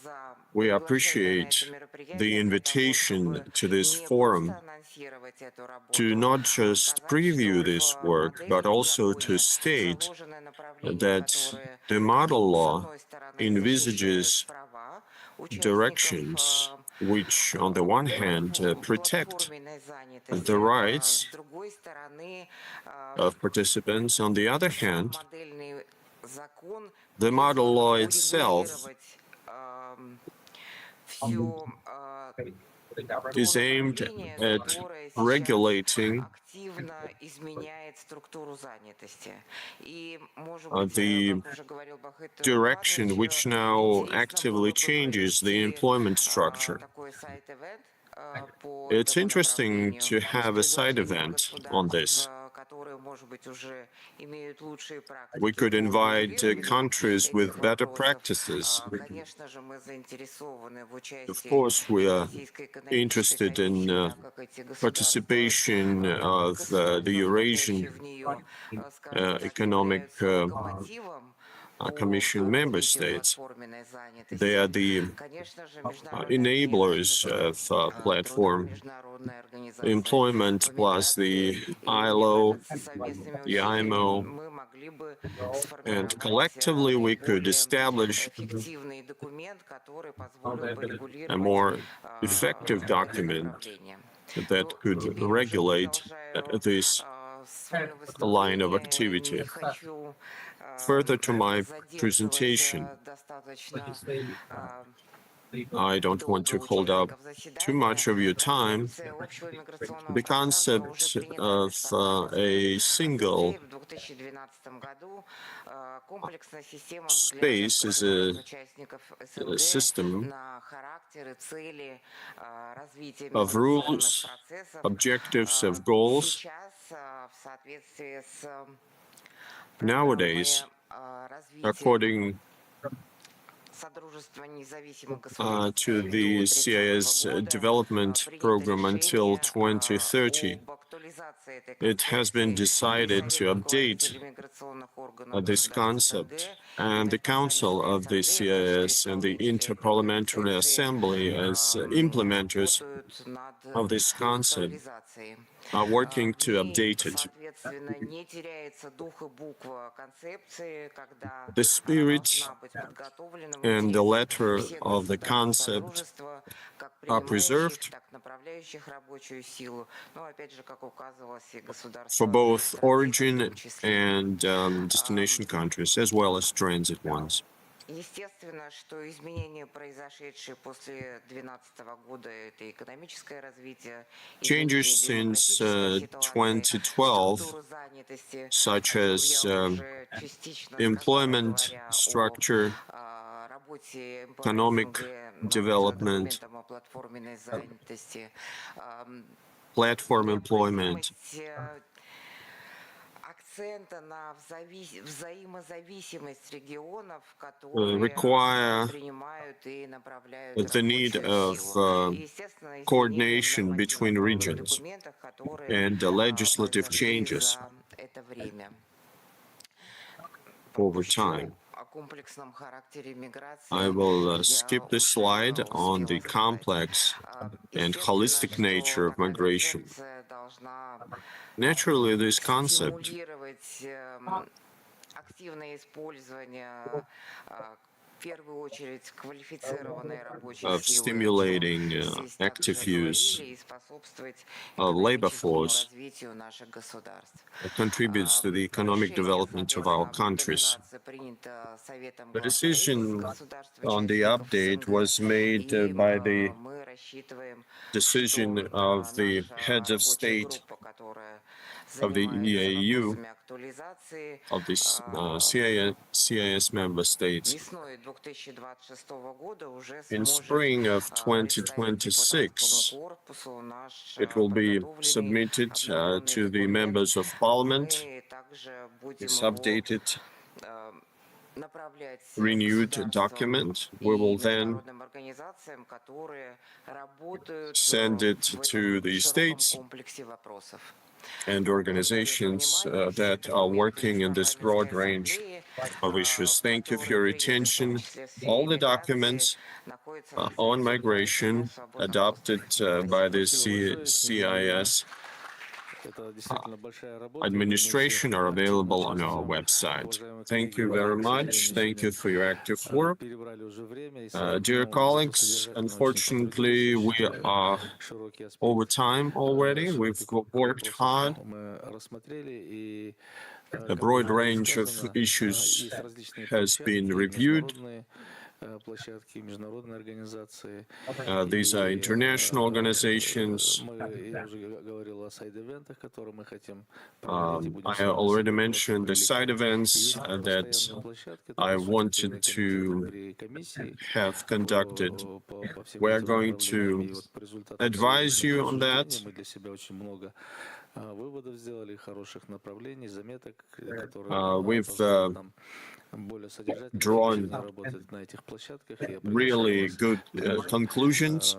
D: за
C: We
D: приглашение на
C: appreciate
D: это мероприятие
C: the
D: для того,
C: invitation
D: чтобы
C: to this
D: не
C: forum
D: просто анонсировать эту работу,
C: to not
D: а
C: just
D: сказать,
C: preview
D: что
C: this
D: в
C: work, but
D: модельном
C: also to
D: законе
C: state
D: заложены направления,
C: that
D: которые
C: the model
D: с
C: law
D: одной стороны
C: envisages
D: защищают права
C: directions which, on the one hand, protect
D: платформенной занятости,
C: the rights
D: с другой стороны
C: of participants. On the other hand,
D: модельный закон
C: the model law
D: призван
C: itself
D: урегулировать всю
C: is aimed at
D: которая сейчас
C: regulating
D: активно изменяет структуру занятости. И, может
C: the
D: быть, как уже говорил Бахыт
C: direction
D: Владимирович,
C: which now
D: интересно
C: actively
D: было бы
C: changes the
D: провести
C: employment structure.
D: такой сайт-эвент по
C: It's
D: этому
C: interesting
D: направлению
C: to
D: с
C: have a side
D: приглашением
C: event on this.
D: государств, которые, может быть, уже имеют лучшие практики
C: We could
D: по
C: invite
D: регулированию
C: countries
D: этих
C: with better
D: вопросов.
C: practices.
D: Конечно же, мы заинтересованы в
C: Of
D: участии
C: course, we are
D: Российской экономической
C: interested in
D: комиссии, так как эти государства,
C: participation of the
D: государства,
C: Eurasian
D: входящие в нее, скажем так,
C: Economic
D: являются локомотивом по
C: Commission member
D: развитию
C: states.
D: платформенной занятости.
C: They are the
D: Конечно же, международные
C: enablers
D: организации
C: of
D: труда,
C: platform
D: международные организации
C: employment,
D: по
C: plus the
D: миграции. И
C: ILO,
D: мне кажется, совместными
C: the
D: усилиями
C: IMO,
D: мы могли бы
C: and
D: сформировать
C: collectively we could
D: наиболее
C: establish
D: эффективный документ, который позволил бы
C: a
D: регулировать
C: more effective
D: это
C: document
D: направление.
C: that could
D: Теперь уже
C: regulate
D: продолжаю
C: this
D: свое
C: line of
D: выступление.
C: activity.
D: Не хочу
C: Further to my
D: задерживать
C: presentation,
D: достаточно
C: I don't want to hold up too much of your time.
D: концепция общего миграционного
C: The
D: пространства
C: concept
D: уже принята
C: of a
D: в
C: single
D: в 2012 году. Комплексная система
C: space is
D: взглядов
C: a
D: участников
C: system
D: СНГ на характеры, цели развития
C: of
D: миграционных
C: rules,
D: процессов.
C: objectives, of goals.
D: Сейчас в соответствии с
C: Nowadays, according
D: Содружества независимых государств
C: to the CIS development program until 2030, it has been decided to update this concept, and the Council of the CIS and the Interparliamentary Assembly, as implementers of this concept, are working to update it. The spirit and the letter of the concept are preserved for both origin and destination countries, as well as transit ones.
D: Естественно, что изменения, произошедшие после 2012 года, это экономическое развитие,
C: Changes since 2012, such as employment structure, economic development, platform employment,
E: акцента на взаимозависимость регионов, которые
C: require
E: принимают и направляют
C: the need
E: рабочую
C: of
E: силу. И, естественно,
C: coordination
E: изменения в
C: between
E: нормативно-правовых
C: regions
E: документах, которые
C: and legislative
E: произошли
C: changes
E: за это время.
C: over
E: Пропущу
C: time.
E: о комплексном характере миграции.
C: I will
E: Я
C: skip the
E: уже
C: slide on the
E: успела сказать.
C: complex and holistic
E: Естественно,
C: nature
E: что
C: of
E: такая
C: migration.
E: концепция должна
C: Naturally, this concept
E: стимулировать активное использование в первую очередь квалифицированной рабочей
C: of
E: силы,
C: stimulating
E: о чем здесь
C: active
E: также
C: use
E: говорили, и способствовать
C: of labor
E: экономическому
C: force
E: развитию наших государств.
C: contributes to the economic
E: Решение,
C: development of our
E: соответственно, об
C: countries.
E: оптимизации принято Советом
C: The
E: глав
C: decision
E: правительств
C: on the
E: государств-участников
C: update
E: СНГ,
C: was made
E: и
C: by the
E: мы рассчитываем,
C: decision
E: что
C: of the
E: наша
C: heads of
E: рабочая
C: state
E: группа, которая
C: of the
E: занимается
C: EAEU,
E: вопросами актуализации,
C: of the CIS member states,
E: весной 2026 года уже
C: in
E: сможет
C: spring of
E: представить
C: 2026,
E: депутатскому корпусу наш
C: it will be
E: подготовленный
C: submitted
E: обновленный
C: to the
E: документ.
C: members of parliament.
E: Мы также будем
C: This
E: его
C: updated,
E: направлять
C: renewed
E: государствам
C: document.
E: и
C: We will then
E: международным организациям, которые работают
C: send it
E: в
C: to
E: этом
C: the
E: широком
C: states
E: комплексе вопросов.
C: and organizations that are working in this broad range of issues. Thank you for your attention. All the documents on migration adopted by the CIS
A: Это действительно большая работа.
C: administration are available on our website. Thank you very much. Thank you for your active work.
A: Перебрали уже время. И
C: Dear colleagues, unfortunately, we are over time already. We've worked hard.
A: мы рассмотрели, и
C: A broad range of issues has been reviewed.
A: Площадки, международные организации.
C: These are international organizations.
A: Я уже говорил о сайд-ивентах, которые мы хотим проводить.
C: I already mentioned the side events that I wanted to have conducted. We are going to advise you on that.
A: Мы для себя очень много выводов сделали, хороших направлений, заметок, которые
C: We've
A: позволят нам более содержательно
C: drawn
A: работать на этих площадках.
C: really good conclusions.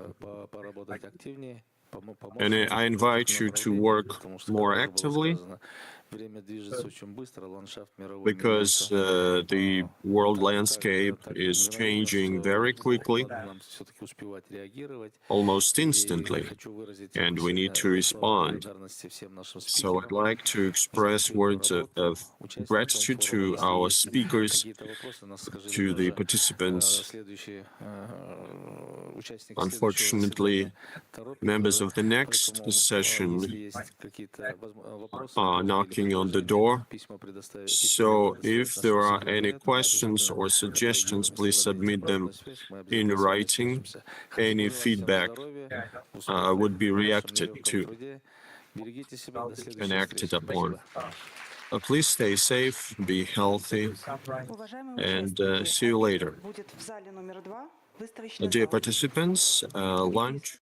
A: Поработать активнее.
C: And I invite you to work more actively because the world landscape is changing very quickly, almost instantly, and we need to respond. So I'd like to express words of gratitude to our speakers, to the participants. Unfortunately, members of the next session are knocking on the door. So if there are any questions or suggestions, please submit them in writing. Any feedback would be reacted to and acted upon. Please stay safe, be healthy, and see you later. Dear participants, lunch